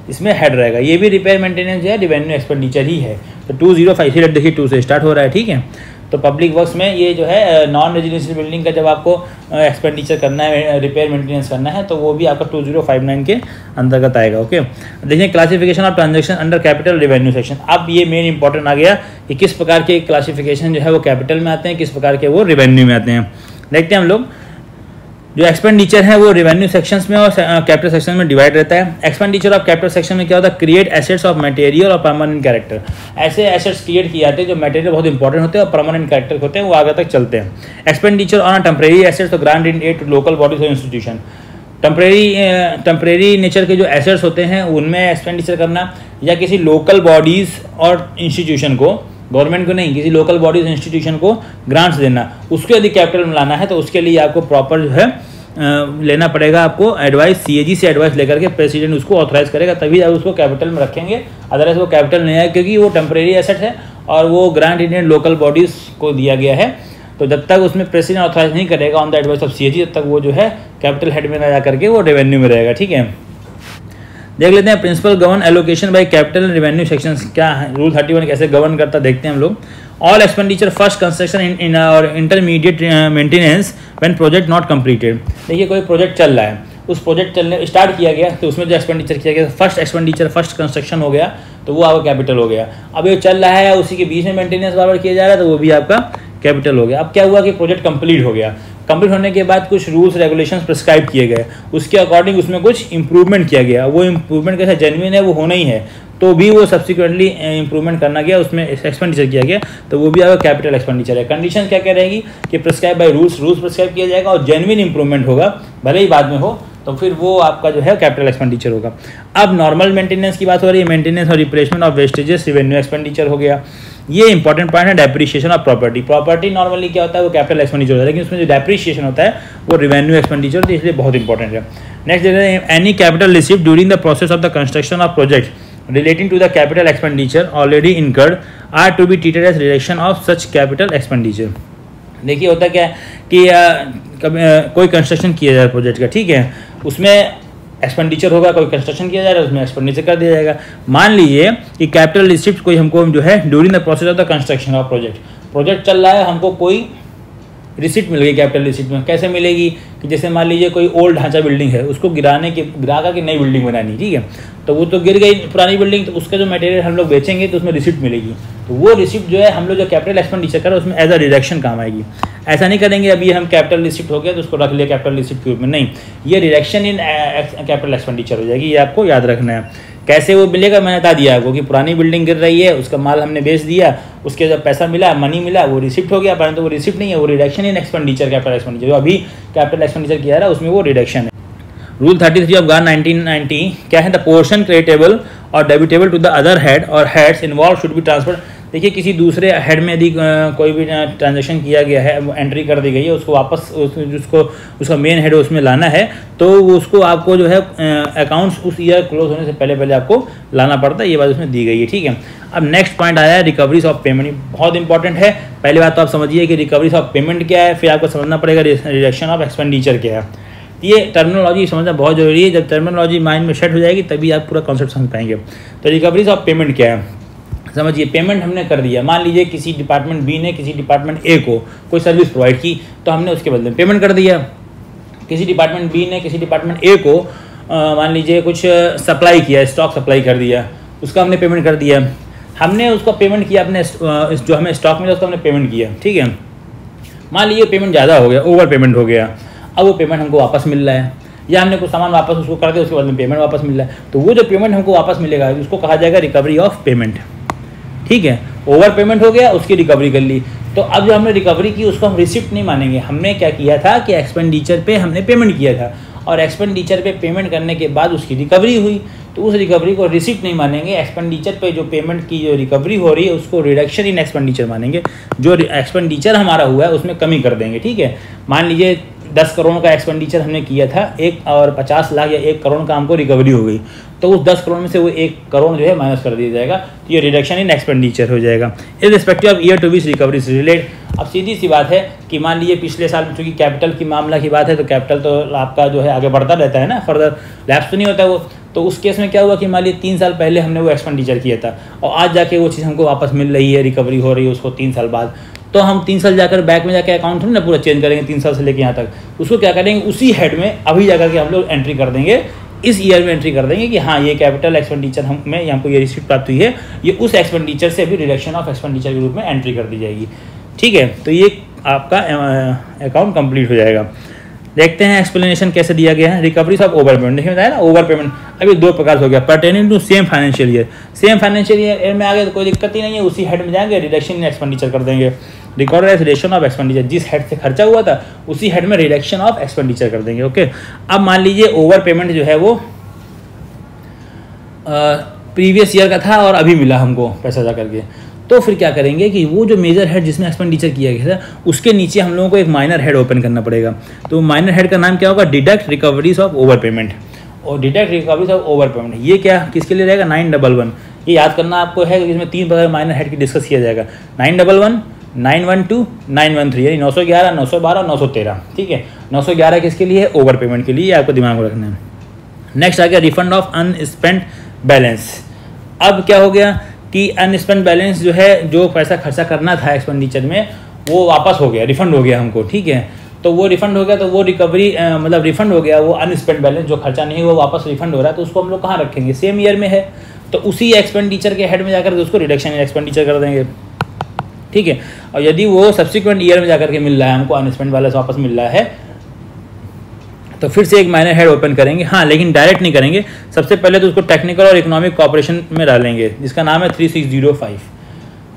इसमें हेड रहेगा। ये भी रिपेयर मेंटेनेंस जो है रिवेन्यू एक्सपेंडिचर ही है। तो 205 देखिए 2 से स्टार्ट हो रहा है, ठीक है। तो पब्लिक वर्क्स में ये जो है नॉन रेजिडेंशियल बिल्डिंग का जब आपको एक्सपेंडिचर करना है, रिपेयर मेंटेनेंस करना है, तो वो भी आपका 2059 के अंतर्गत आएगा, ओके। देखिए classification of transaction under capital revenue section. अब ये मेन इंपॉर्टेंट आ गया कि किस प्रकार के क्लासिफिकेशन जो है वो कैपिटल में आते हैं, किस प्रकार के वो रेवेन्यू में आते हैं। देखते हैं हम लोग। जो एक्सपेंडिचर है वो रेवेन्यू सेक्शंस में और कैपिटल सेक्शन में डिवाइड रहता है। एक्सपेंडिचर ऑफ कैपिटल सेक्शन में क्या होता है, क्रिएट एसेट्स ऑफ मटेरियल और परमानेंट कैरेक्टर। ऐसे एसेट्स क्रिएट किए जाते हैं जो मटेरियल बहुत इंपॉर्टेंट होते हैं और परमानेंट कैरेक्टर होते हैं, वो आगे तक चलते हैं। एक्सपेंडिचर ऑन टेम्परेरी एसेट्स और grant in aid to local bodies और इंस्टीट्यूशन। टेम्परेरी नेचर के जो एसेट्स होते हैं उनमें एक्सपेंडिचर करना या किसी लोकल बॉडीज़ और इंस्टीट्यूशन को, गवर्नमेंट को नहीं, किसी लोकल बॉडीज इंस्टीट्यूशन को ग्रांट्स देना, उसको यदि कैपिटल में लाना है तो उसके लिए आपको प्रॉपर जो है लेना पड़ेगा, आपको एडवाइस सीएजी से एडवाइस लेकर के प्रेसिडेंट उसको ऑथराइज करेगा, तभी आप उसको कैपिटल में रखेंगे। अदरवाइज वो कैपिटल नहीं आएगा क्योंकि वो टेम्परेरी एसेट है और वो ग्रांट इंडियन लोकल बॉडीज़ को दिया गया है। तो जब तक उसमें प्रेसिडेंट ऑथराइज नहीं करेगा on the advice of CAG, तब तक वो जो है कैपिटल हेड में ना जा करके वो रेवेन्यू में रहेगा, ठीक है। देख लेते हैं principle govern allocation by capital revenue sections क्या है, रूल 31 कैसे गवर्न करता देखते हैं हम लोग। All expenditure first construction in और intermediate maintenance when project not completed. देखिए कोई प्रोजेक्ट चल रहा है, उस प्रोजेक्ट चलने स्टार्ट किया गया तो उसमें जो एक्सपेंडिचर किया गया फर्स्ट एक्सपेंडिचर फर्स्ट कंस्ट्रक्शन हो गया तो वो आपका कैपिटल हो गया। अब ये चल रहा है उसी के बीच में मेंटेनेंस बराबर किया जा रहा है तो वो भी आपका कैपिटल हो गया। अब क्या हुआ कि प्रोजेक्ट कंप्लीट हो गया, कंप्लीट होने के बाद कुछ रूल्स रेगुलेशंस प्रिस्क्राइब किए गए, उसके अकॉर्डिंग उसमें कुछ इंप्रूवमेंट किया गया। वो इंप्रूवमेंट कैसे जेन्युइन है वो होना ही है, तो भी वो सब्सिक्वेंटली इंप्रूवमेंट करना गया, उसमें एक्सपेंडिचर किया गया तो वो भी आपका कैपिटल एक्सपेंडिचर है। कंडीशन क्या क्या रहेगी कि प्रिस्क्राइब बाय रूल्स प्रिस्क्राइब किया जाएगा और जेन्युइन इंप्रूवमेंट होगा, भले ही बाद में हो, तो फिर वो आपका जो है कैपिटल एक्सपेंडिचर होगा। अब नॉर्मल मेंटेनेंस की बात हो रही है, मेंटेनेंस और replacement of vestiges revenue expenditure हो गया। ये इंपॉर्टेंट पॉइंट है डेप्रिसिएशन ऑफ प्रॉपर्टी नॉर्मली क्या होता है वो कैपिटल एक्सपेंडिचर होता है, लेकिन उसमें जो डेप्रिसिएशन होता है वो रेवेन्यू एक्सपेंडिचर होता है, इसलिए बहुत इंपॉर्टेंट है। नेक्स्ट देखते हैं any capital received during the process of the construction of project relating to the capital expenditure already incurred are to be treated as reduction of such capital expenditure. देखिए होता क्या है कि कोई कंस्ट्रक्शन किया जाए प्रोजेक्ट का, ठीक है, उसमें एक्सपेंडिचर होगा, कोई कंस्ट्रक्शन किया जा रहा है उसमें एक्सपेंडिचर कर दिया जाएगा। मान लीजिए कि कैपिटल रिसिप्ट कोई हमको जो है during the process of the construction of project चल रहा है, हमको कोई रिसिप्ट मिल गई कैपिटल रिसिप्ट में। कैसे मिलेगी कि जैसे मान लीजिए कोई ओल्ड ढांचा बिल्डिंग है, उसको गिरा की नई बिल्डिंग बनानी, ठीक है, तो वो तो गिर गई पुरानी बिल्डिंग, तो उसका जो मटेरियल हम लोग बेचेंगे तो उसमें रिसिप्ट मिलेगी, तो वो रिसिप्ट जो है हम लोग जो कैपिटल एक्सपेंडिचर कर रहे हैं उसमें एज अ रिडक्शन काम आएगी। ऐसा नहीं करेंगे अभी हम कैपिटल रिसिप्ट हो गया तो उसको रख लिया कैपिटल रिसिप्ट के रूप में, नहीं, ये रिडक्शन इन कैपिटल एक्सपेंडिचर हो जाएगी, ये आपको याद रखना है। कैसे वो मिलेगा मैंने बता दिया आपको कि पुरानी बिल्डिंग गिर रही है, उसका माल हमने बेच दिया, उसके जब पैसा मिला मनी मिला वो रिसिप्ट हो गया, परंतु वो रिसिप्ट नहीं है, वो reduction in expenditure capital expenditure, जो अभी कैपिटल एक्सपेंडिचर किया जा रहा है उसमें वो रिडक्शन है। रूल 33 ऑफ गार 1990 क्या है, द पोर्शन क्रेडिटेबल और डेबिटेबल टू द अदर हेड और heads involve should be transfer. देखिए किसी दूसरे हेड में यदि कोई भी ट्रांजेक्शन किया गया है, वो एंट्री कर दी गई है, उसको वापस उसको उसका मेन हेड उसमें लाना है, तो उसको आपको जो है अकाउंट्स उस ईयर क्लोज होने से पहले आपको लाना पड़ता है। ये बात उसमें दी गई है, ठीक है। अब नेक्स्ट पॉइंट आया है रिकवरीज ऑफ पेमेंट। बहुत इंपॉर्टेंट है। पहली बात तो आप समझिए कि रिकवरीज ऑफ पेमेंट क्या है, फिर आपको समझना पड़ेगा रिडक्शन ऑफ एक्सपेंडिचर क्या है। ये टर्मिनोलॉजी समझना बहुत जरूरी है। जब टर्मिनोलॉजी माइंड में सेट हो जाएगी तभी आप पूरा कॉन्सेप्ट समझ पाएंगे। तो रिकवरीज ऑफ पेमेंट क्या है, समझिए। पेमेंट हमने कर दिया, मान लीजिए किसी डिपार्टमेंट बी ने किसी डिपार्टमेंट ए को कोई सर्विस प्रोवाइड की, तो हमने उसके बदले में पेमेंट कर दिया। किसी डिपार्टमेंट बी ने किसी डिपार्टमेंट ए को मान लीजिए कुछ सप्लाई किया, स्टॉक सप्लाई कर दिया, उसका हमने पेमेंट कर दिया। हमने उसको पेमेंट किया, अपने जो हमें स्टॉक मिला उसको हमने पेमेंट किया, ठीक है। मान लीजिए पेमेंट ज़्यादा हो गया, ओवर पेमेंट हो गया, अब वो पेमेंट हमको वापस मिल रहा है, या हमने कुछ सामान वापस उसको कर दिया, उसके बाद में पेमेंट वापस मिल रहा है, तो वो जो पेमेंट हमको वापस मिलेगा उसको कहा जाएगा रिकवरी ऑफ पेमेंट, ठीक है। ओवर पेमेंट हो गया, उसकी रिकवरी कर ली। तो अब जो हमने रिकवरी की उसको हम रिसिप्ट नहीं मानेंगे। हमने क्या किया था कि एक्सपेंडिचर पे हमने पेमेंट किया था, और एक्सपेंडिचर पे पेमेंट करने के बाद उसकी रिकवरी हुई, तो उस रिकवरी को रिसिप्ट नहीं मानेंगे। एक्सपेंडिचर पे जो पेमेंट की जो रिकवरी हो रही है उसको रिडक्शन इन एक्सपेंडिचर मानेंगे। जो एक्सपेंडिचर हमारा हुआ है उसमें कमी कर देंगे, ठीक है। मान लीजिए 10 करोड़ का एक्सपेंडिचर हमने किया था, 1 और 50 लाख या 1 करोड़ का हमको रिकवरी हो गई, तो उस 10 करोड़ में से वो 1 करोड़ जो है माइनस कर दिया जाएगा, तो ये रिडक्शन इन एक्सपेंडिचर हो जाएगा। Irrespective of year to which recovery से रिलेट। अब सीधी सी बात है कि मान लीजिए पिछले साल चूँकि कैपिटल की मामला की बात है, तो कैपिटल तो आपका जो है आगे बढ़ता रहता है ना, फर्दर लैप्स तो नहीं होता वो। तो उस केस में क्या हुआ कि मान लीजिए 3 साल पहले हमने वो एक्सपेंडिचर किया था, और आज जाके वो चीज़ हमको वापस मिल रही है, रिकवरी हो रही है उसको 3 साल बाद, तो हम 3 साल जाकर बैक में जाकर अकाउंट थोड़ी ना पूरा चेंज करेंगे 3 साल से लेकर यहाँ तक। उसको क्या करेंगे, उसी हेड में अभी जाकर के हम लोग एंट्री कर देंगे, इस ईयर में एंट्री कर देंगे कि हाँ ये कैपिटल एक्सपेंडिचर हमें हमको ये रिसीप्ट प्राप्त हुई है, ये उस एक्सपेंडिचर से भी रिडक्शन ऑफ एक्सपेंडिचर के रूप में एंट्री कर दी जाएगी, ठीक है। तो ये आपका अकाउंट कंप्लीट हो जाएगा। देखते हैं एक्सप्लेनेशन कैसे दिया गया है। रिकवरीज ऑफ ओवर पेमेंट, देखिए बताया ना ओवर पेमेंट अभी 2 प्रकार हो गया, pertaining to same financial year. Same financial year में आ गए तो कोई दिक्कत ही नहीं है, उसी हेड में जाएंगे, रिडक्शन इन एक्सपेंडिचर कर देंगे। Record as reduction of expenditure, जिस हेड से खर्चा हुआ था उसी हेड में रिडक्शन ऑफ एक्सपेंडिचर कर देंगे, ओके। अब मान लीजिए ओवर पेमेंट जो है वो प्रीवियस ईयर का था और अभी मिला हमको पैसा जा करके, तो फिर क्या करेंगे कि वो जो मेजर हेड जिसमें एक्सपेंडिचर किया गया था उसके नीचे हम लोगों को एक माइनर हेड ओपन करना पड़ेगा। तो माइनर हेड का नाम क्या होगा, deduct recoveries of over payment. और deduct recoveries of over payment ये क्या किसके लिए रहेगा, 911। ये याद करना आपको है कि इसमें 3 प्रकार माइनर हेड की डिस्कस किया जाएगा, 911, 912, 913, यानी 911, 912, 913, ठीक है। 911 किसके लिए है, ओवर पेमेंट के लिए, आपको दिमाग में रखना है। नेक्स्ट आ गया रिफंड ऑफ अनस्पेंट बैलेंस। अब क्या हो गया कि अनस्पेंट बैलेंस जो है, जो पैसा खर्चा करना था एक्सपेंडिचर में वो वापस हो गया, रिफंड हो गया हमको, ठीक है। तो वो रिफंड हो गया, तो वो रिकवरी मतलब रिफंड हो गया, वो अनस्पेंट बैलेंस जो खर्चा नहीं हुआ वापस रिफंड हो रहा है, तो उसको हम लोग कहाँ रखेंगे, सेम ईयर में है, तो उसी एक्सपेंडिचर के हेड में जाकर उसको रिडक्शन इन एक्सपेंडिचर कर देंगे, ठीक है। और यदि वो सब्सिक्वेंट ईयर में जाकर के मिल रहा है हमको अनस्पेंट बैलेंस वापस मिल रहा है, तो फिर से एक माइनर हेड ओपन करेंगे। हाँ, लेकिन डायरेक्ट नहीं करेंगे, सबसे पहले तो उसको टेक्निकल और इकोनॉमिक कॉपरेशन में डालेंगे, जिसका नाम है 3605।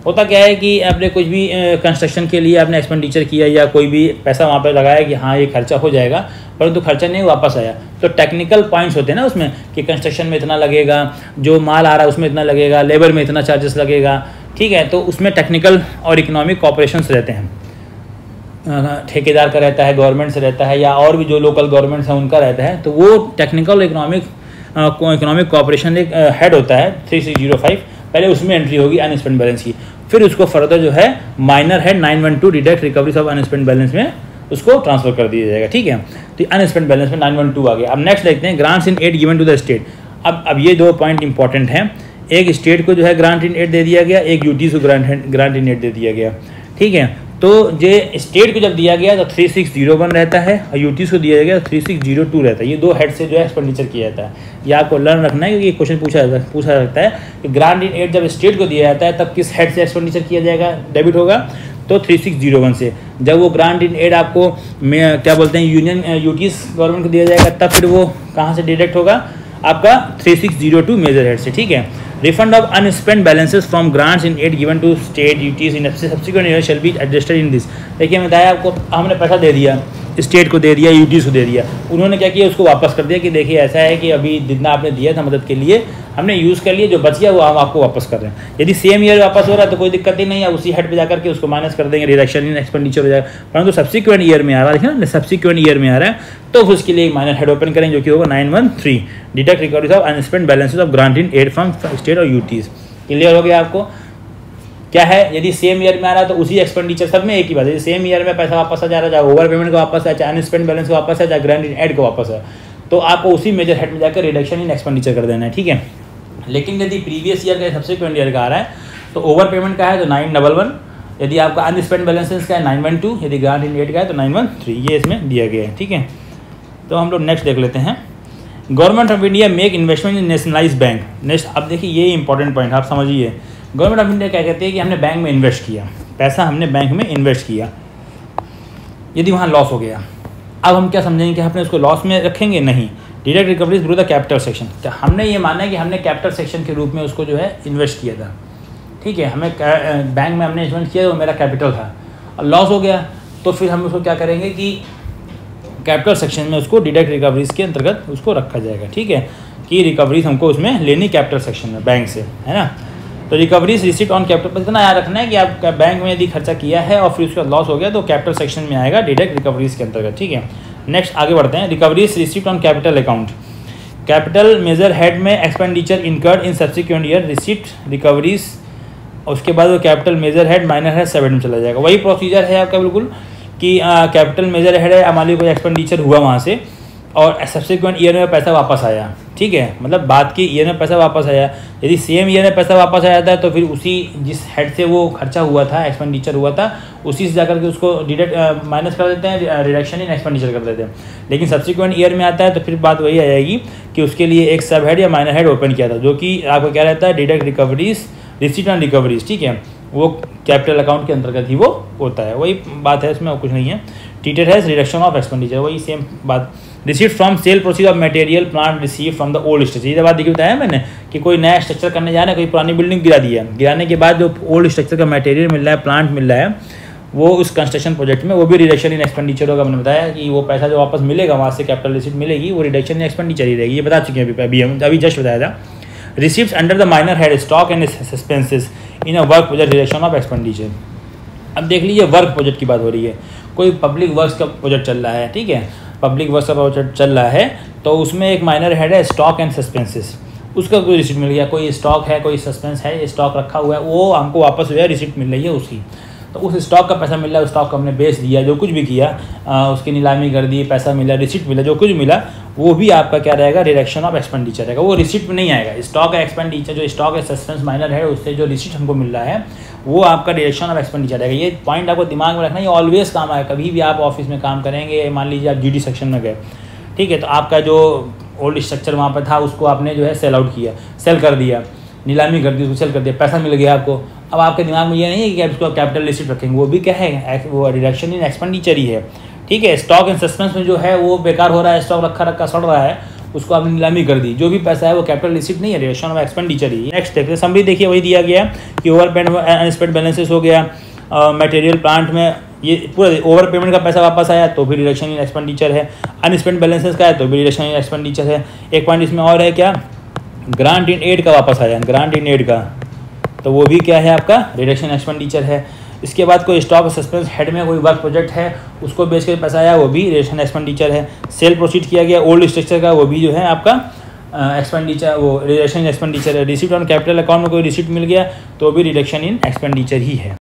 होता क्या है कि आपने कुछ भी कंस्ट्रक्शन के लिए आपने एक्सपेंडिचर किया या कोई भी पैसा वहाँ पर लगाया कि हाँ ये खर्चा हो जाएगा, परंतु खर्चा नहीं वापस आया, तो टेक्निकल पॉइंट्स होते हैं ना उसमें कि कंस्ट्रक्शन में इतना लगेगा, जो माल आ रहा है उसमें इतना लगेगा, लेबर में इतना चार्जेस लगेगा, ठीक है। तो उसमें टेक्निकल और इकोनॉमिक कॉपरेशंस रहते हैं, ठेकेदार का रहता है, गवर्नमेंट से रहता है, या और भी जो लोकल गवर्नमेंट्स हैं उनका रहता है, तो वो टेक्निकल इकोनॉमिक कॉपरेशन एक हेड होता है 3605। पहले उसमें एंट्री होगी अनस्पेंट बैलेंस की, फिर उसको फर्दर जो है minor head 912 deduct recoveries of unspent balance में उसको ट्रांसफर कर दिया जाएगा, ठीक है। तो अनस्पेंट बैलेंस में 912 आ गया। अब नेक्स्ट देखते हैं grants in aid given to the state. अब ये 2 पॉइंट इंपॉर्टेंट हैं, एक स्टेट को जो है ग्रांट इन एड दे दिया गया, एक यूटीज को ग्रांट इन एड दे दिया गया, ठीक है। तो ये स्टेट को जब दिया गया तो 3601 रहता है, और यूटीज को दिया गया 3602 रहता है। ये 2 हेड से जो है एक्सपेंडिचर किया जाता है, ये आपको लर्न रखना है, क्योंकि ये क्वेश्चन पूछा जाता है कि ग्रांट इन एड जब स्टेट को दिया जाता है तब किस हेड से एक्सपेंडिचर किया जाएगा, डेबिट होगा, तो 3601 से। जब वो ग्रांट इन एड आपको क्या बोलते हैं यूनियन यूटीज गवर्नमेंट को दिया जाएगा, तब फिर वो कहाँ से डिडक्ट होगा, आपका 3602 मेजर हेड से, ठीक है। Refund of unspent balances from grants in aid given to state UTs in subsequent year shall be adjusted in this. देखिए मैं बताया आपको, हमने पैसा दे दिया, स्टेट को दे दिया, यूटीज़ को दे दिया। उन्होंने क्या किया, उसको वापस कर दिया कि देखिए ऐसा है कि अभी जितना आपने दिया था मदद के लिए हमने यूज़ कर लिया, जो बच गया वो हम आपको वापस कर रहे हैं। यदि सेम ईयर वापस हो रहा है तो कोई दिक्कत ही नहीं है, उसी हेड पे जाकर के उसको माइनस कर देंगे, रिडक्शन इन एक्सपेंडिचर हो जाएगा। परंतु सब्सिक्वेंट ईयर में आ रहा है, देखिए ना, सब्सिक्वेंट ईयर में आ रहा है तो उसके लिए एक माइनर हेड ओपन करेंगे जो कि होगा 913 deduct recoveries of unspent balances of grant in aid from state और यूटीज़। क्लियर हो गया आपको? क्या है, यदि सेम ईयर में आ रहा है तो उसी एक्सपेंडिचर, सब में एक ही बात है, सेम ईयर में पैसा वापस आ जा रहा है, चाहे ओवर पेमेंट का वापस है, चाहे अनस्पेंड बैलेंस का वापस है, चाहे ग्रांट इन एड का वापस है, तो आपको उसी मेजर हेड में जाकर रिडक्शन इन एक्सपेंडिचर कर देना है। ठीक है। लेकिन यदि प्रीवियस ईयर का सब्सिक्वेंट ईयर का आ रहा है तो ओवर पेमेंट का है तो 911, यदि आपका अनस्पेंड बैलेंसेस का है 912, यदि ग्रांट इन एड का है तो 913, ये इसमें दिया गया है। ठीक है। तो हम लोग नेक्स्ट देख लेते हैं। Government of India make investment in nationalise bank. Next अब देखिए ये इंपॉर्टेंट पॉइंट आप समझिए। गवर्नमेंट ऑफ इंडिया क्या कहते हैं कि हमने बैंक में इन्वेस्ट किया, पैसा हमने बैंक में इन्वेस्ट किया, यदि वहाँ लॉस हो गया, अब हम क्या समझेंगे कि हमने उसको लॉस में रखेंगे? नहीं, direct recoveries through the capital section. क्या हमने ये माना है कि हमने कैपिटल सेक्शन के रूप में उसको जो है इन्वेस्ट किया था। ठीक है, हमें बैंक में हमने इन्वेस्ट किया, वो मेरा कैपिटल था, और लॉस हो गया तो फिर हम उसको क्या करेंगे कि कैपिटल सेक्शन में उसको डायरेक्ट रिकवरीज के अंतर्गत उसको रखा जाएगा। ठीक है, कि रिकवरीज हमको उसमें लेनी कैपिटल सेक्शन में बैंक से, है ना। तो रिकवरीज रिसिप्ट ऑन कैपिटल पर इतना याद रखना है कि आप बैंक में यदि खर्चा किया है और फिर उसका लॉस हो गया तो कैपिटल सेक्शन में आएगा डायरेक्ट रिकवरीज के अंतर्गत। ठीक है। नेक्स्ट आगे बढ़ते हैं। Recoveries receipt on capital account. Capital major head में expenditure incurred in subsequent year receipt recoveries, उसके बाद वो capital major head minor head 7 में चला जाएगा। वही प्रोसीजर है आपका बिल्कुल कि कैपिटल मेजर हेड है, मान लीजिए कोई एक्सपेंडिचर हुआ वहाँ से और सब्सिक्वेंट ईयर में पैसा वापस आया। ठीक है, मतलब बाद की ईयर में पैसा वापस आया, यदि सेम ईयर में पैसा वापस आ जाता है तो फिर उसी जिस हेड से वो खर्चा हुआ था, एक्सपेंडिचर हुआ था, उसी से जाकर के उसको डिडक्ट माइनस कर देते हैं, रिडक्शन इन एक्सपेंडिचर कर देते हैं। लेकिन सब्सिक्वेंट ईयर में आता है तो फिर बात वही आ जाएगी कि उसके लिए एक सब हेड या माइनर हेड ओपन किया था, जो कि आपको क्या रहता है, deduct recoveries receipt on recoveries. ठीक है, वो कैपिटल अकाउंट के अंतर्गत ही वो होता है, वही बात है, इसमें कुछ नहीं है। Treated has reduction of expenditure, वही सेम बात। Receipt from cell proceed of material plant receive from the old structure, ये बात देखिए बताया मैंने कि कोई नया स्ट्रक्चर करने जा रहे हैं, कोई पुरानी बिल्डिंग गिरा दिया, गिराने के बाद जो ओल्ड स्ट्रक्चर का मटेरियल मिल रहा है, प्लांट मिल रहा है, वो उस कंस्ट्रक्शन प्रोजेक्ट में वो भी रिडक्शन इन एक्सपेंडिचर होगा। मैंने बताया कि वो पैसा जो वापस मिलेगा वहाँ से कैपिटल रिसीट मिलेगी, वो रिडक्शन इन एक्सपेंडिचर ही रहेगी, ये बता चुके हैं अभी हम अभी जस्ट बताया था। Receipt under the minor head stock and expenses in a work project reduction of expenditure. अब देख लीजिए वर्क प्रोजेक्ट की बात हो रही है, कोई पब्लिक वर्क्स का प्रोजेक्ट चल रहा है। ठीक है, पब्लिक वर्क्स का प्रोजेक्ट चल रहा है तो उसमें एक माइनर हेड है स्टॉक एंड सस्पेंसेस, उसका कोई रिसीट मिल गया, कोई स्टॉक है, कोई सस्पेंस है, स्टॉक रखा हुआ है, वो हमको वापस जो है रिसीट मिल रही है उसकी, तो उस स्टॉक का पैसा मिल रहा है, उस स्टॉक को हमने बेच दिया, जो कुछ भी किया उसकी नीलामी कर दी, पैसा मिला, रिसीट मिला, जो कुछ मिला वो भी आपका क्या रहेगा, रिडक्शन ऑफ एक्सपेंडिचर रहेगा, वो रिसीट में नहीं आएगा। स्टॉक है एक्सपेंडिचर, जो स्टॉक है सस्पेंस माइनर है, उससे जो रिसीट हमको मिल रहा है वो आपका रिडक्शन ऑफ एक्सपेंडिचर रहेगा। ये पॉइंट आपको दिमाग में रखना, ये ऑलवेज काम आएगा। कभी भी आप ऑफिस में काम करेंगे, मान लीजिए आप जीडी सेक्शन में गए, ठीक है, तो आपका जो ओल्ड स्ट्रक्चर वहाँ पर था उसको आपने जो है सेल आउट किया, सेल कर दिया, नीलामी कर दी, उसको सेल कर दिया, पैसा मिल गया आपको। अब आपके दिमाग में ये नहीं है कि आप उसको कैपिटल रिसीट रखेंगे, वो भी क्या है, वो रिडक्शन इन एक्सपेंडिचर ही है। ठीक है, स्टॉक एंड सस्पेंस में जो है वो बेकार हो रहा है, स्टॉक रखा सड़ रहा है, उसको आपने नीलामी कर दी, जो भी पैसा है वो कैपिटल रिसीट नहीं है, reduction of expenditure he. Next देखते हैं, समरी देखिए वही दिया गया कि ओवर पेमेंट अनस्पेंड बैलेंसेस हो गया, मटेरियल प्लांट में ये पूरा ओवर पेमेंट का पैसा वापस आया तो भी रिडक्शन इन एक्सपेंडिचर है, अनस्पेंड बैलेंसेस का है तो भी रिडक्शन इन एक्सपेंडिचर है। एक पॉइंट इसमें और है क्या, ग्रांट इन एड का वापस आया, ग्रांट इन एड का, तो वो भी क्या है आपका रिडक्शन एक्सपेंडिचर है। इसके बाद कोई स्टॉक सस्पेंस हेड में कोई वर्क प्रोजेक्ट है, उसको बेच कर पैसा आया, वो भी रिडक्शन एक्सपेंडिचर है। सेल प्रोसीड किया गया ओल्ड स्ट्रक्चर का, वो भी जो है आपका एक्सपेंडिचर, वो रिडक्शन एक्सपेंडिचर है। रिसीट ऑन कैपिटल अकाउंट में कोई रिसीट मिल गया तो भी रिडक्शन इन एक्सपेंडिचर ही है।